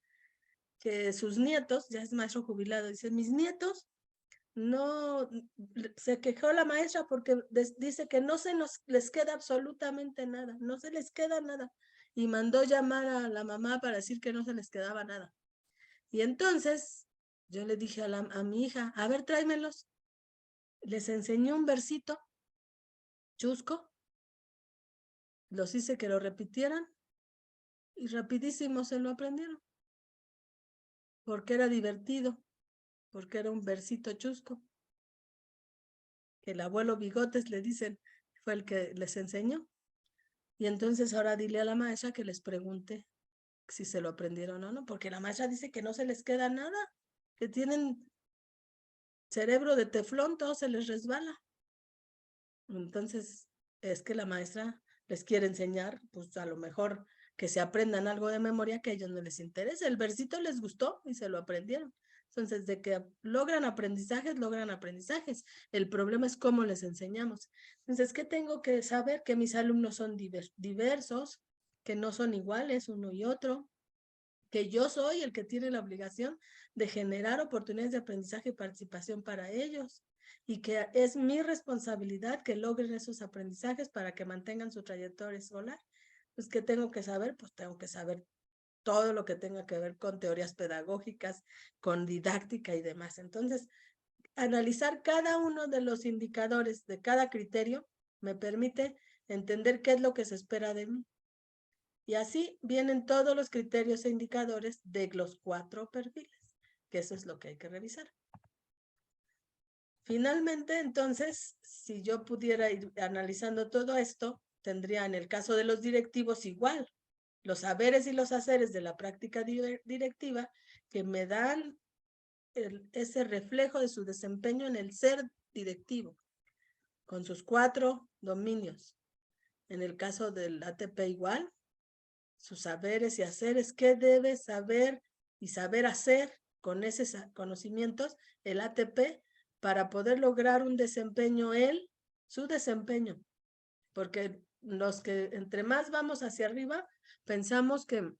que sus nietos, ya es maestro jubilado, dice, mis nietos no, se quejó la maestra porque dice que no les queda absolutamente nada, no se les queda nada, y mandó llamar a la mamá para decir que no se les quedaba nada. Y entonces yo le dije a mi hija, a ver, tráemelos. Les enseñó un versito chusco, los hice que lo repitieran y rapidísimo se lo aprendieron, porque era divertido, porque era un versito chusco, que el abuelo Bigotes le dicen, fue el que les enseñó. Y entonces ahora dile a la maestra que les pregunte si se lo aprendieron o no, porque la maestra dice que no se les queda nada, que tienen cerebro de teflón, todo se les resbala. Entonces, es que la maestra les quiere enseñar, pues a lo mejor que se aprendan algo de memoria que a ellos no les interesa. El versito les gustó y se lo aprendieron. Entonces, de que logran aprendizajes. El problema es cómo les enseñamos. Entonces, ¿qué tengo que saber? Que mis alumnos son diversos, que no son iguales uno y otro, que yo soy el que tiene la obligación de generar oportunidades de aprendizaje y participación para ellos, y que es mi responsabilidad que logren esos aprendizajes para que mantengan su trayectoria escolar. Pues, ¿qué tengo que saber? Pues tengo que saber todo lo que tenga que ver con teorías pedagógicas, con didáctica y demás. Entonces, analizar cada uno de los indicadores de cada criterio me permite entender qué es lo que se espera de mí. Y así vienen todos los criterios e indicadores de los 4 perfiles, que eso es lo que hay que revisar. Finalmente, entonces, si yo pudiera ir analizando todo esto, tendría en el caso de los directivos igual, los saberes y los haceres de la práctica directiva que me dan ese reflejo de su desempeño en el ser directivo, con sus 4 dominios. En el caso del ATP igual, sus saberes y haceres, qué debe saber y saber hacer con esos conocimientos el ATP para poder lograr un desempeño, su desempeño. Porque los que entre más vamos hacia arriba, pensamos que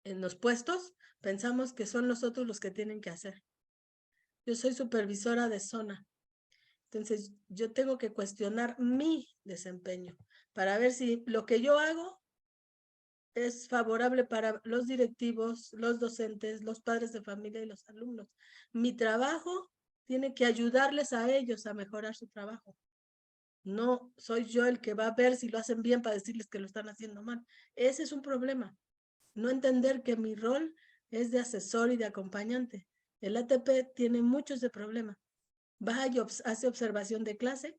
en los puestos, pensamos que son nosotros los que tienen que hacer. Yo soy supervisora de zona. Entonces, yo tengo que cuestionar mi desempeño para ver si lo que yo hago es favorable para los directivos, los docentes, los padres de familia y los alumnos. Mi trabajo tiene que ayudarles a ellos a mejorar su trabajo. No soy yo el que va a ver si lo hacen bien para decirles que lo están haciendo mal. Ese es un problema. No entender que mi rol es de asesor y de acompañante. El ATP tiene muchos de problemas. Va y hace observación de clase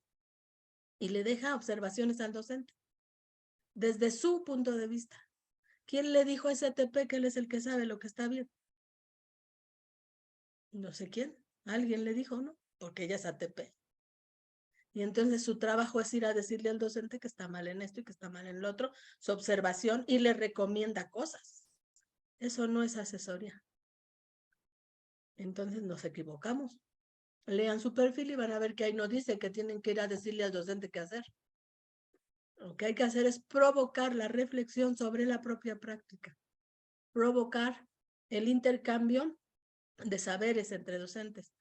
y le deja observaciones al docente desde su punto de vista. ¿Quién le dijo a ese ATP que él es el que sabe lo que está bien? No sé quién. Alguien le dijo, ¿no? Porque ella es ATP. Y entonces su trabajo es ir a decirle al docente que está mal en esto y que está mal en lo otro, su observación, y le recomienda cosas. Eso no es asesoría. Entonces nos equivocamos. Lean su perfil y van a ver que ahí no dice que tienen que ir a decirle al docente qué hacer. Lo que hay que hacer es provocar la reflexión sobre la propia práctica. Provocar el intercambio de saberes entre docentes.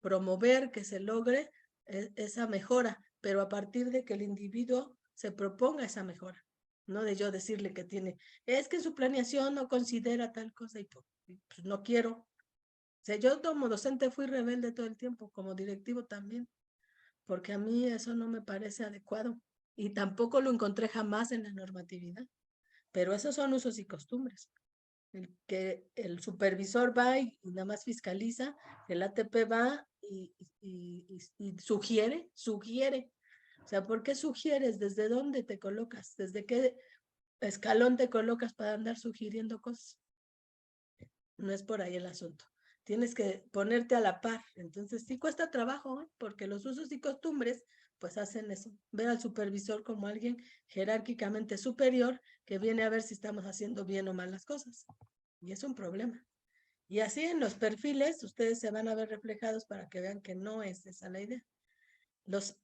Promover que se logre esa mejora, pero a partir de que el individuo se proponga esa mejora. No de yo decirle que es que en su planeación no considera tal cosa y pues no quiero. O sea, yo como docente fui rebelde todo el tiempo, como directivo también, porque a mí eso no me parece adecuado y tampoco lo encontré jamás en la normatividad. pero esos son usos y costumbres. El que el supervisor va y nada más fiscaliza, el ATP va y sugiere. O sea, ¿por qué sugieres? ¿Desde dónde te colocas? ¿Desde qué escalón te colocas para andar sugiriendo cosas? No es por ahí el asunto. Tienes que ponerte a la par. Entonces sí cuesta trabajo, ¿eh? Porque los usos y costumbres pues hacen eso. Ver al supervisor como alguien jerárquicamente superior que viene a ver si estamos haciendo bien o mal las cosas. Y es un problema. Y así en los perfiles ustedes se van a ver reflejados para que vean que no es esa la idea. Los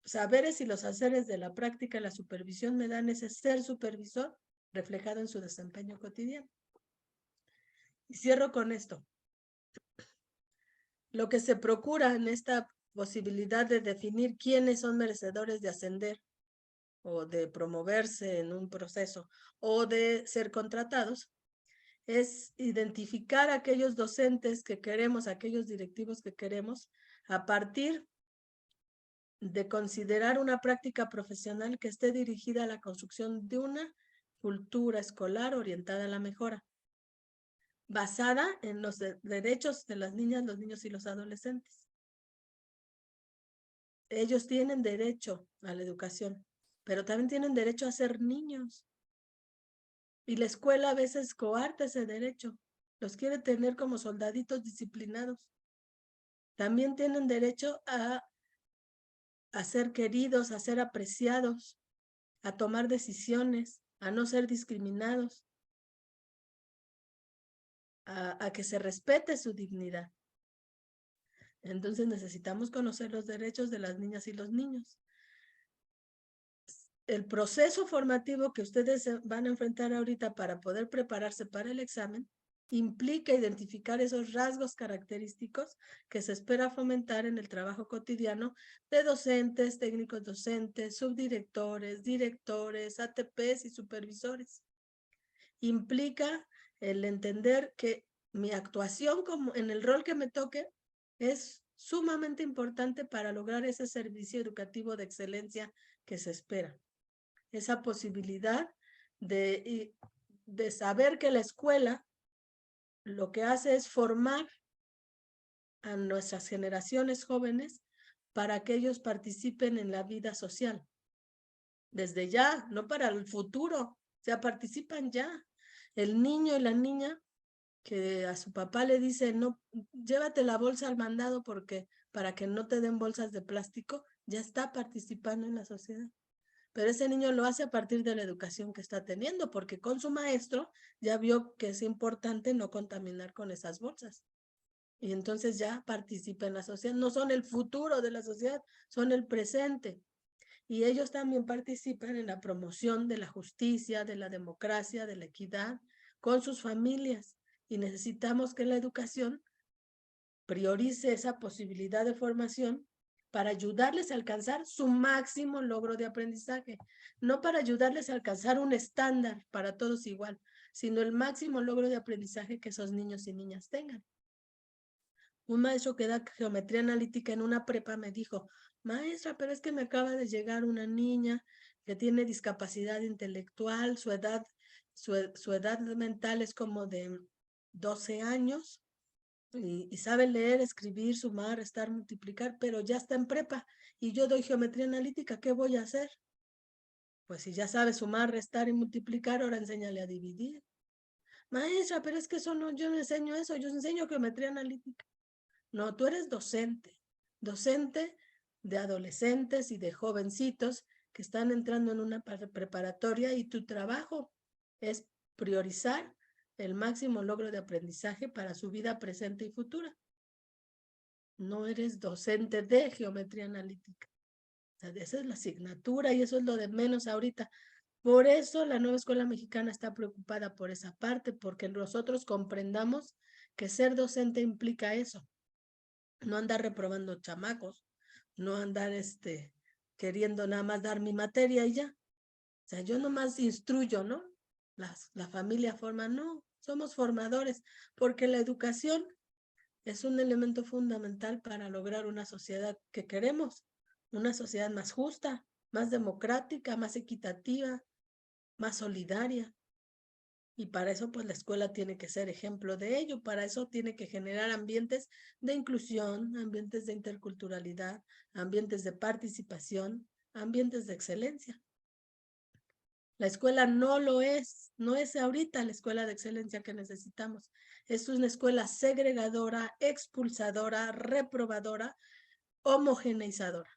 saberes y los haceres de la práctica, la supervisión me dan ese ser supervisor reflejado en su desempeño cotidiano. Y cierro con esto. Lo que se procura en esta posibilidad de definir quiénes son merecedores de ascender o de promoverse en un proceso o de ser contratados es identificar a aquellos docentes que queremos, aquellos directivos que queremos, a partir de considerar una práctica profesional que esté dirigida a la construcción de una cultura escolar orientada a la mejora, basada en los derechos de las niñas, los niños y los adolescentes. Ellos tienen derecho a la educación, pero también tienen derecho a ser niños. Y la escuela a veces coarta ese derecho. Los quiere tener como soldaditos disciplinados. También tienen derecho a ser queridos, a ser apreciados, a tomar decisiones, a no ser discriminados, a que se respete su dignidad. Entonces necesitamos conocer los derechos de las niñas y los niños. El proceso formativo que ustedes van a enfrentar ahorita para poder prepararse para el examen implica identificar esos rasgos característicos que se espera fomentar en el trabajo cotidiano de docentes, técnicos docentes, subdirectores, directores, ATPs y supervisores. Implica el entender que mi actuación como en el rol que me toque es sumamente importante para lograr ese servicio educativo de excelencia que se espera. Esa posibilidad de saber que la escuela lo que hace es formar a nuestras generaciones jóvenes para que ellos participen en la vida social. Desde ya, no para el futuro, o sea, participan ya. El niño y la niña que a su papá le dice, no, llévate la bolsa al mandado porque para que no te den bolsas de plástico, ya está participando en la sociedad. Pero ese niño lo hace a partir de la educación que está teniendo, porque con su maestro ya vio que es importante no contaminar con esas bolsas. Y entonces ya participa en la sociedad. No son el futuro de la sociedad, son el presente. Y ellos también participan en la promoción de la justicia, de la democracia, de la equidad, con sus familias. Y necesitamos que la educación priorice esa posibilidad de formación para ayudarles a alcanzar su máximo logro de aprendizaje, no para ayudarles a alcanzar un estándar para todos igual, sino el máximo logro de aprendizaje que esos niños y niñas tengan. Un maestro que da geometría analítica en una prepa me dijo, maestra, pero es que me acaba de llegar una niña que tiene discapacidad intelectual, su edad mental es como de 12 años, y sabe leer, escribir, sumar, restar, multiplicar, pero ya está en prepa y yo doy geometría analítica, ¿qué voy a hacer? Pues si ya sabe sumar, restar y multiplicar, ahora enséñale a dividir. Maestra, pero es que eso no, yo no enseño eso, yo enseño geometría analítica. No, tú eres docente de adolescentes y de jovencitos que están entrando en una preparatoria y tu trabajo es priorizar el máximo logro de aprendizaje para su vida presente y futura. No eres docente de geometría analítica. O sea, esa es la asignatura y eso es lo de menos ahorita. Por eso la nueva escuela mexicana está preocupada por esa parte, porque nosotros comprendamos que ser docente implica eso. No andar reprobando chamacos, no andar queriendo nada más dar mi materia y ya. O sea, yo nomás instruyo, ¿no? La familia forma, no, somos formadores, porque la educación es un elemento fundamental para lograr una sociedad que queremos, una sociedad más justa, más democrática, más equitativa, más solidaria. Y para eso, pues la escuela tiene que ser ejemplo de ello. Para eso tiene que generar ambientes de inclusión, ambientes de interculturalidad, ambientes de participación, ambientes de excelencia. La escuela no lo es, no es ahorita la escuela de excelencia que necesitamos. Es una escuela segregadora, expulsadora, reprobadora, homogeneizadora.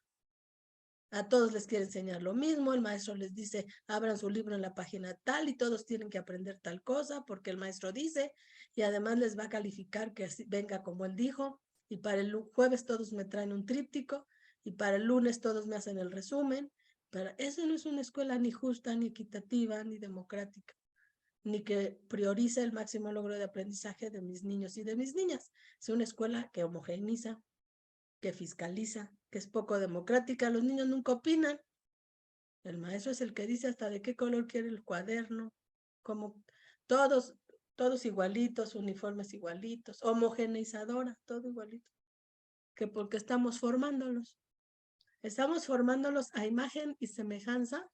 A todos les quiere enseñar lo mismo, el maestro les dice, abran su libro en la página tal y todos tienen que aprender tal cosa porque el maestro dice, y además les va a calificar que así, venga como él dijo, y para el jueves todos me traen un tríptico, y para el lunes todos me hacen el resumen. Pero eso no es una escuela ni justa, ni equitativa, ni democrática, ni que priorice el máximo logro de aprendizaje de mis niños y de mis niñas. Es una escuela que homogeneiza, que fiscaliza, que es poco democrática. Los niños nunca opinan. El maestro es el que dice hasta de qué color quiere el cuaderno, como todos igualitos, uniformes igualitos, homogeneizadora, todo igualito. Que porque estamos formándolos. Estamos formándolos a imagen y semejanza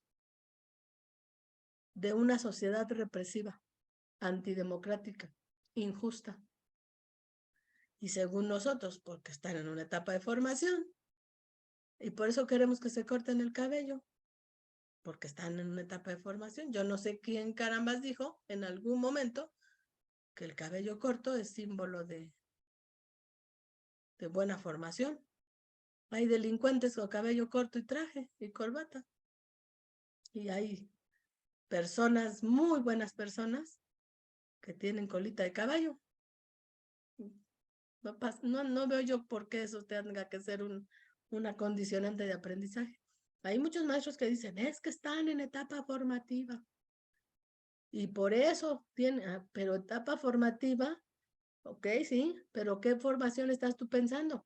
de una sociedad represiva, antidemocrática, injusta. Y según nosotros, porque están en una etapa de formación, y por eso queremos que se corten el cabello, porque están en una etapa de formación. Yo no sé quién carambas dijo en algún momento que el cabello corto es símbolo de buena formación. Hay delincuentes con cabello corto y traje y corbata. Y hay personas, muy buenas personas, que tienen colita de caballo. No veo yo por qué eso tenga que ser una condicionante de aprendizaje. Hay muchos maestros que dicen, es que están en etapa formativa. Y por eso tienen, pero etapa formativa, ok, sí, pero ¿qué formación estás tú pensando?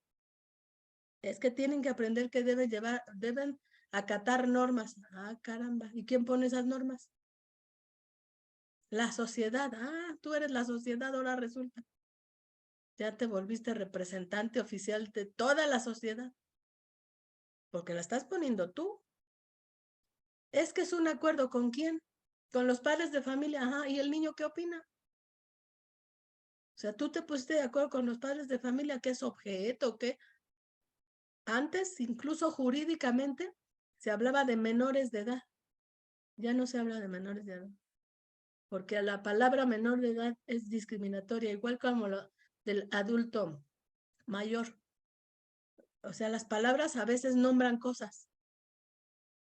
Es que tienen que aprender que deben acatar normas. Ah, caramba, ¿y quién pone esas normas? La sociedad. Ah, tú eres la sociedad, ahora resulta. Ya te volviste representante oficial de toda la sociedad. Porque la estás poniendo tú. Es que es un acuerdo con quién, con los padres de familia, ajá, ¿y el niño qué opina? O sea, tú te pusiste de acuerdo con los padres de familia que es objeto, que antes, incluso jurídicamente, se hablaba de menores de edad. Ya no se habla de menores de edad, porque la palabra menor de edad es discriminatoria, igual como lo del adulto mayor. O sea, las palabras a veces nombran cosas.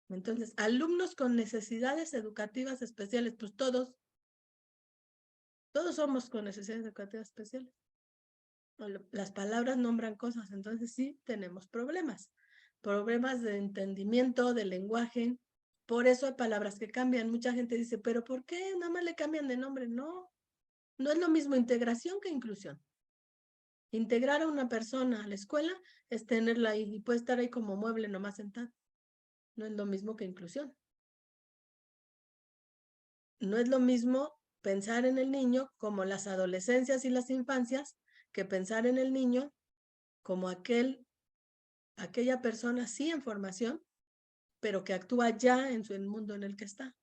Entonces, alumnos con necesidades educativas especiales, pues todos somos con necesidades educativas especiales. Las palabras nombran cosas, entonces sí tenemos problemas de entendimiento, de lenguaje. Por eso hay palabras que cambian. Mucha gente dice, pero ¿por qué nada más le cambian de nombre? No, no es lo mismo integración que inclusión. Integrar a una persona a la escuela es tenerla ahí y puede estar ahí como mueble nomás sentado. No es lo mismo que inclusión. No es lo mismo pensar en el niño como las adolescencias y las infancias que pensar en el niño como aquella persona sí en formación, pero que actúa ya en el mundo en el que está.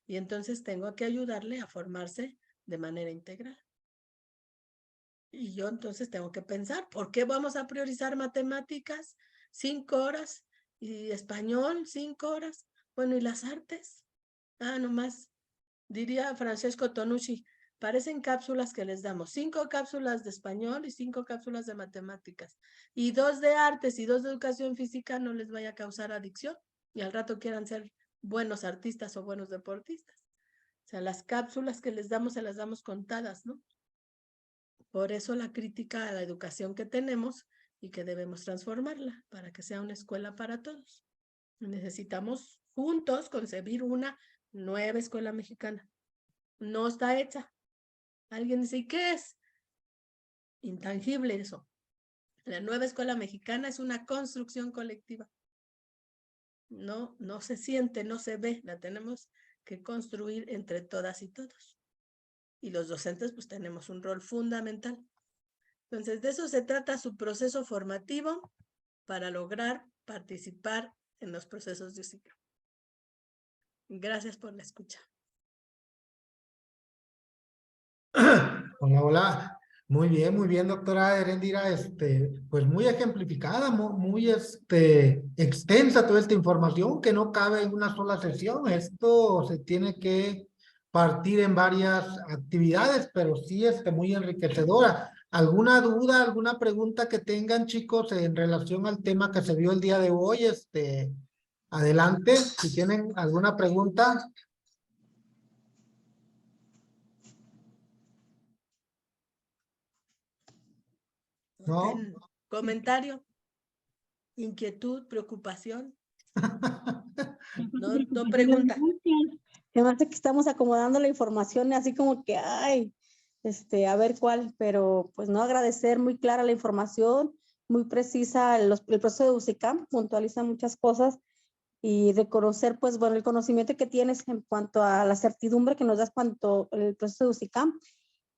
Y entonces tengo que ayudarle a formarse de manera integral. Y yo entonces tengo que pensar, ¿por qué vamos a priorizar matemáticas 5 horas y español 5 horas? Bueno, ¿y las artes? Ah, nomás, diría Francesco Tonucci, parecen cápsulas que les damos, 5 cápsulas de español y 5 cápsulas de matemáticas. Y 2 de artes y 2 de educación física no les vaya a causar adicción y al rato quieran ser buenos artistas o buenos deportistas. O sea, las cápsulas que les damos se las damos contadas, ¿no? Por eso la crítica a la educación que tenemos y que debemos transformarla para que sea una escuela para todos. Necesitamos juntos concebir una nueva escuela mexicana. No está hecha. Alguien dice, ¿y qué es? Intangible eso. La nueva escuela mexicana es una construcción colectiva. No se siente, no se ve, la tenemos que construir entre todas y todos. Y los docentes pues tenemos un rol fundamental. Entonces de eso se trata su proceso formativo para lograr participar en los procesos de ciclo. Gracias por la escucha. Hola, hola. Muy bien, doctora Erendira, pues muy ejemplificada, muy, extensa toda esta información que no cabe en una sola sesión. Esto se tiene que partir en varias actividades, pero sí, muy enriquecedora. ¿Alguna duda, alguna pregunta que tengan, chicos, en relación al tema que se vio el día de hoy? Adelante, si tienen alguna pregunta. ¿No? Comentario, inquietud, preocupación. No pregunta. Además de que estamos acomodando la información así como que, ay, a ver cuál, pero pues no, agradecer, muy clara la información, muy precisa, el proceso de UCICAM puntualiza muchas cosas y reconocer, pues bueno, el conocimiento que tienes en cuanto a la certidumbre que nos das cuanto el proceso de UCICAM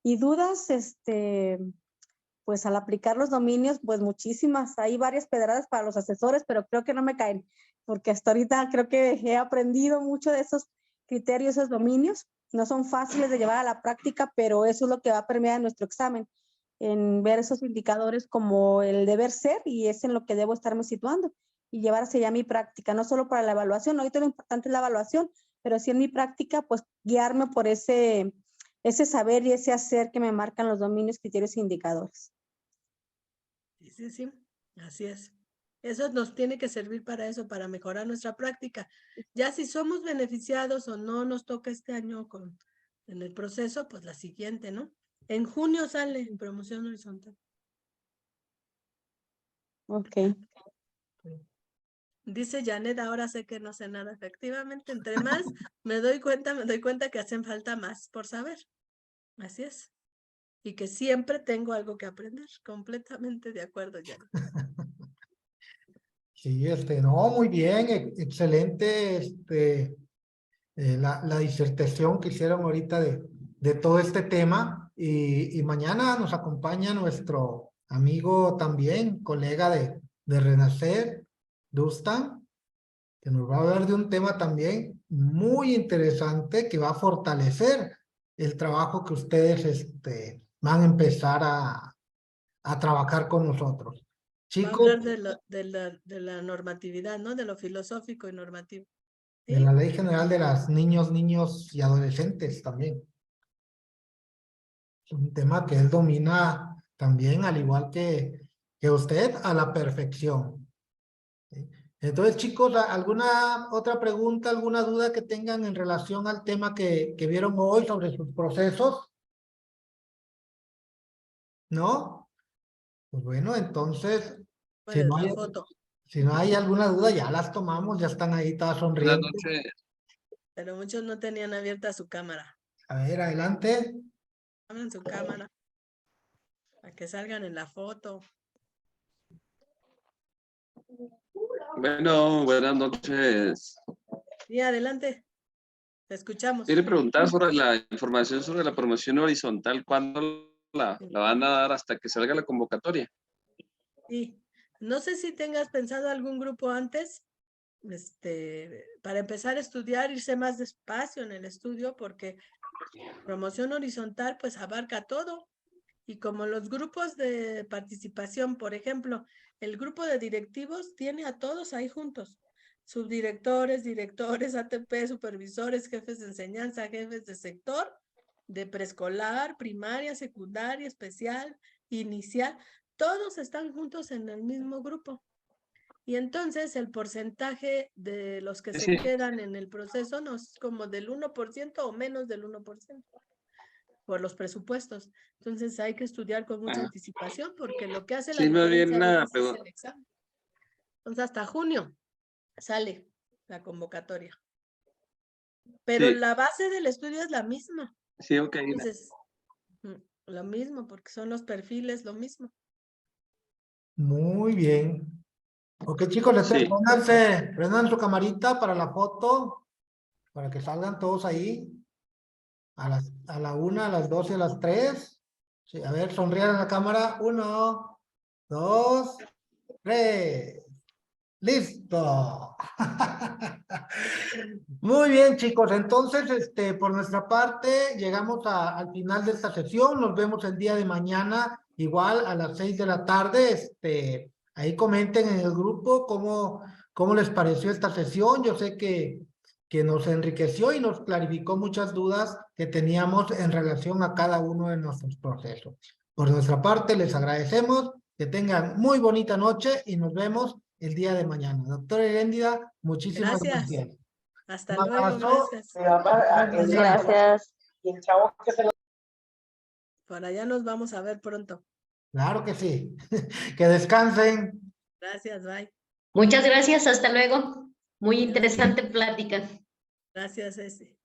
y dudas, pues al aplicar los dominios, pues muchísimas, hay varias pedradas para los asesores, pero creo que no me caen, porque hasta ahorita creo que he aprendido mucho de esos criterios, esos dominios, no son fáciles de llevar a la práctica, pero eso es lo que va a permear en nuestro examen, en ver esos indicadores como el deber ser, y es en lo que debo estarme situando, y llevar hacia allá mi práctica, no solo para la evaluación, ahorita lo importante es la evaluación, pero sí en mi práctica, pues guiarme por ese saber y ese hacer que me marcan los dominios, criterios e indicadores. Sí, así es. Eso nos tiene que servir para eso, para mejorar nuestra práctica. Ya si somos beneficiados o no nos toca este año en el proceso, pues la siguiente, ¿no? En junio sale promoción horizontal. Ok. Dice Janet, ahora sé que no sé nada. Efectivamente, entre más me doy cuenta que hacen falta más por saber. Así es. Y que siempre tengo algo que aprender. Completamente de acuerdo, Janet. Sí, no, muy bien, excelente, la disertación que hicieron ahorita de todo este tema y mañana nos acompaña nuestro amigo también, colega de Renacer, Dustan, que nos va a hablar de un tema también muy interesante que va a fortalecer el trabajo que ustedes van a empezar a trabajar con nosotros. Va a Chicos, hablar de la normatividad, ¿no? De lo filosófico y normativo. ¿Sí? de la Ley General de las niños y adolescentes también. Es un tema que él domina también, al igual que usted, a la perfección. ¿Sí? Entonces, chicos, ¿alguna otra pregunta, alguna duda que tengan en relación al tema que vieron hoy sobre sus procesos? ¿No? Pues bueno, entonces, si Pues no hay, la foto. si no hay alguna duda, ya las tomamos, ya están ahí todas Buenas sonrientes. noches. Pero muchos no tenían abierta su cámara. A ver, adelante. Abran su cámara. Para que salgan en la foto. Bueno, buenas noches. Sí, adelante. Te escuchamos. Quiero preguntar sobre la información sobre la promoción horizontal. ¿Cuándo la van a dar hasta que salga la convocatoria? Sí. No sé si tengas pensado algún grupo antes, para empezar a estudiar, irse más despacio en el estudio, porque promoción horizontal pues abarca todo. Y como los grupos de participación, por ejemplo, el grupo de directivos tiene a todos ahí juntos. Subdirectores, directores, ATP, supervisores, jefes de enseñanza, jefes de sector, de preescolar, primaria, secundaria, especial, inicial, todos están juntos en el mismo grupo. Y entonces el porcentaje de los que se Sí. quedan en el proceso no es como del 1% o menos del 1% por los presupuestos. Entonces hay que estudiar con mucha anticipación porque lo que hace la Sí, me diferencia viene a una veces es pregunta. el examen. Entonces hasta junio sale la convocatoria. Pero Sí, la base del estudio es la misma. sí, ok. Entonces, lo mismo, porque son los perfiles, lo mismo. Muy bien. Ok, chicos, Sí. prendan su camarita para la foto, para que salgan todos ahí. A la 1, a las 2 y a las 3. Sí, a ver, sonrían a la cámara. 1, 2, 3. Listo. Muy bien, chicos. Entonces, por nuestra parte, llegamos al final de esta sesión. Nos vemos el día de mañana, igual a las 6 de la tarde. Ahí comenten en el grupo cómo les pareció esta sesión. Yo sé que nos enriqueció y nos clarificó muchas dudas que teníamos en relación a cada uno de nuestros procesos. Por nuestra parte, les agradecemos. Que tengan muy bonita noche y nos vemos el día de mañana. Doctora Heréndida, muchísimas Gracias. gracias. Hasta Un luego, abrazo. gracias. Gracias. Por allá nos vamos a ver pronto. Claro que sí. Que descansen. Gracias, bye. Muchas gracias, hasta luego. Muy interesante plática. Gracias, Ceci.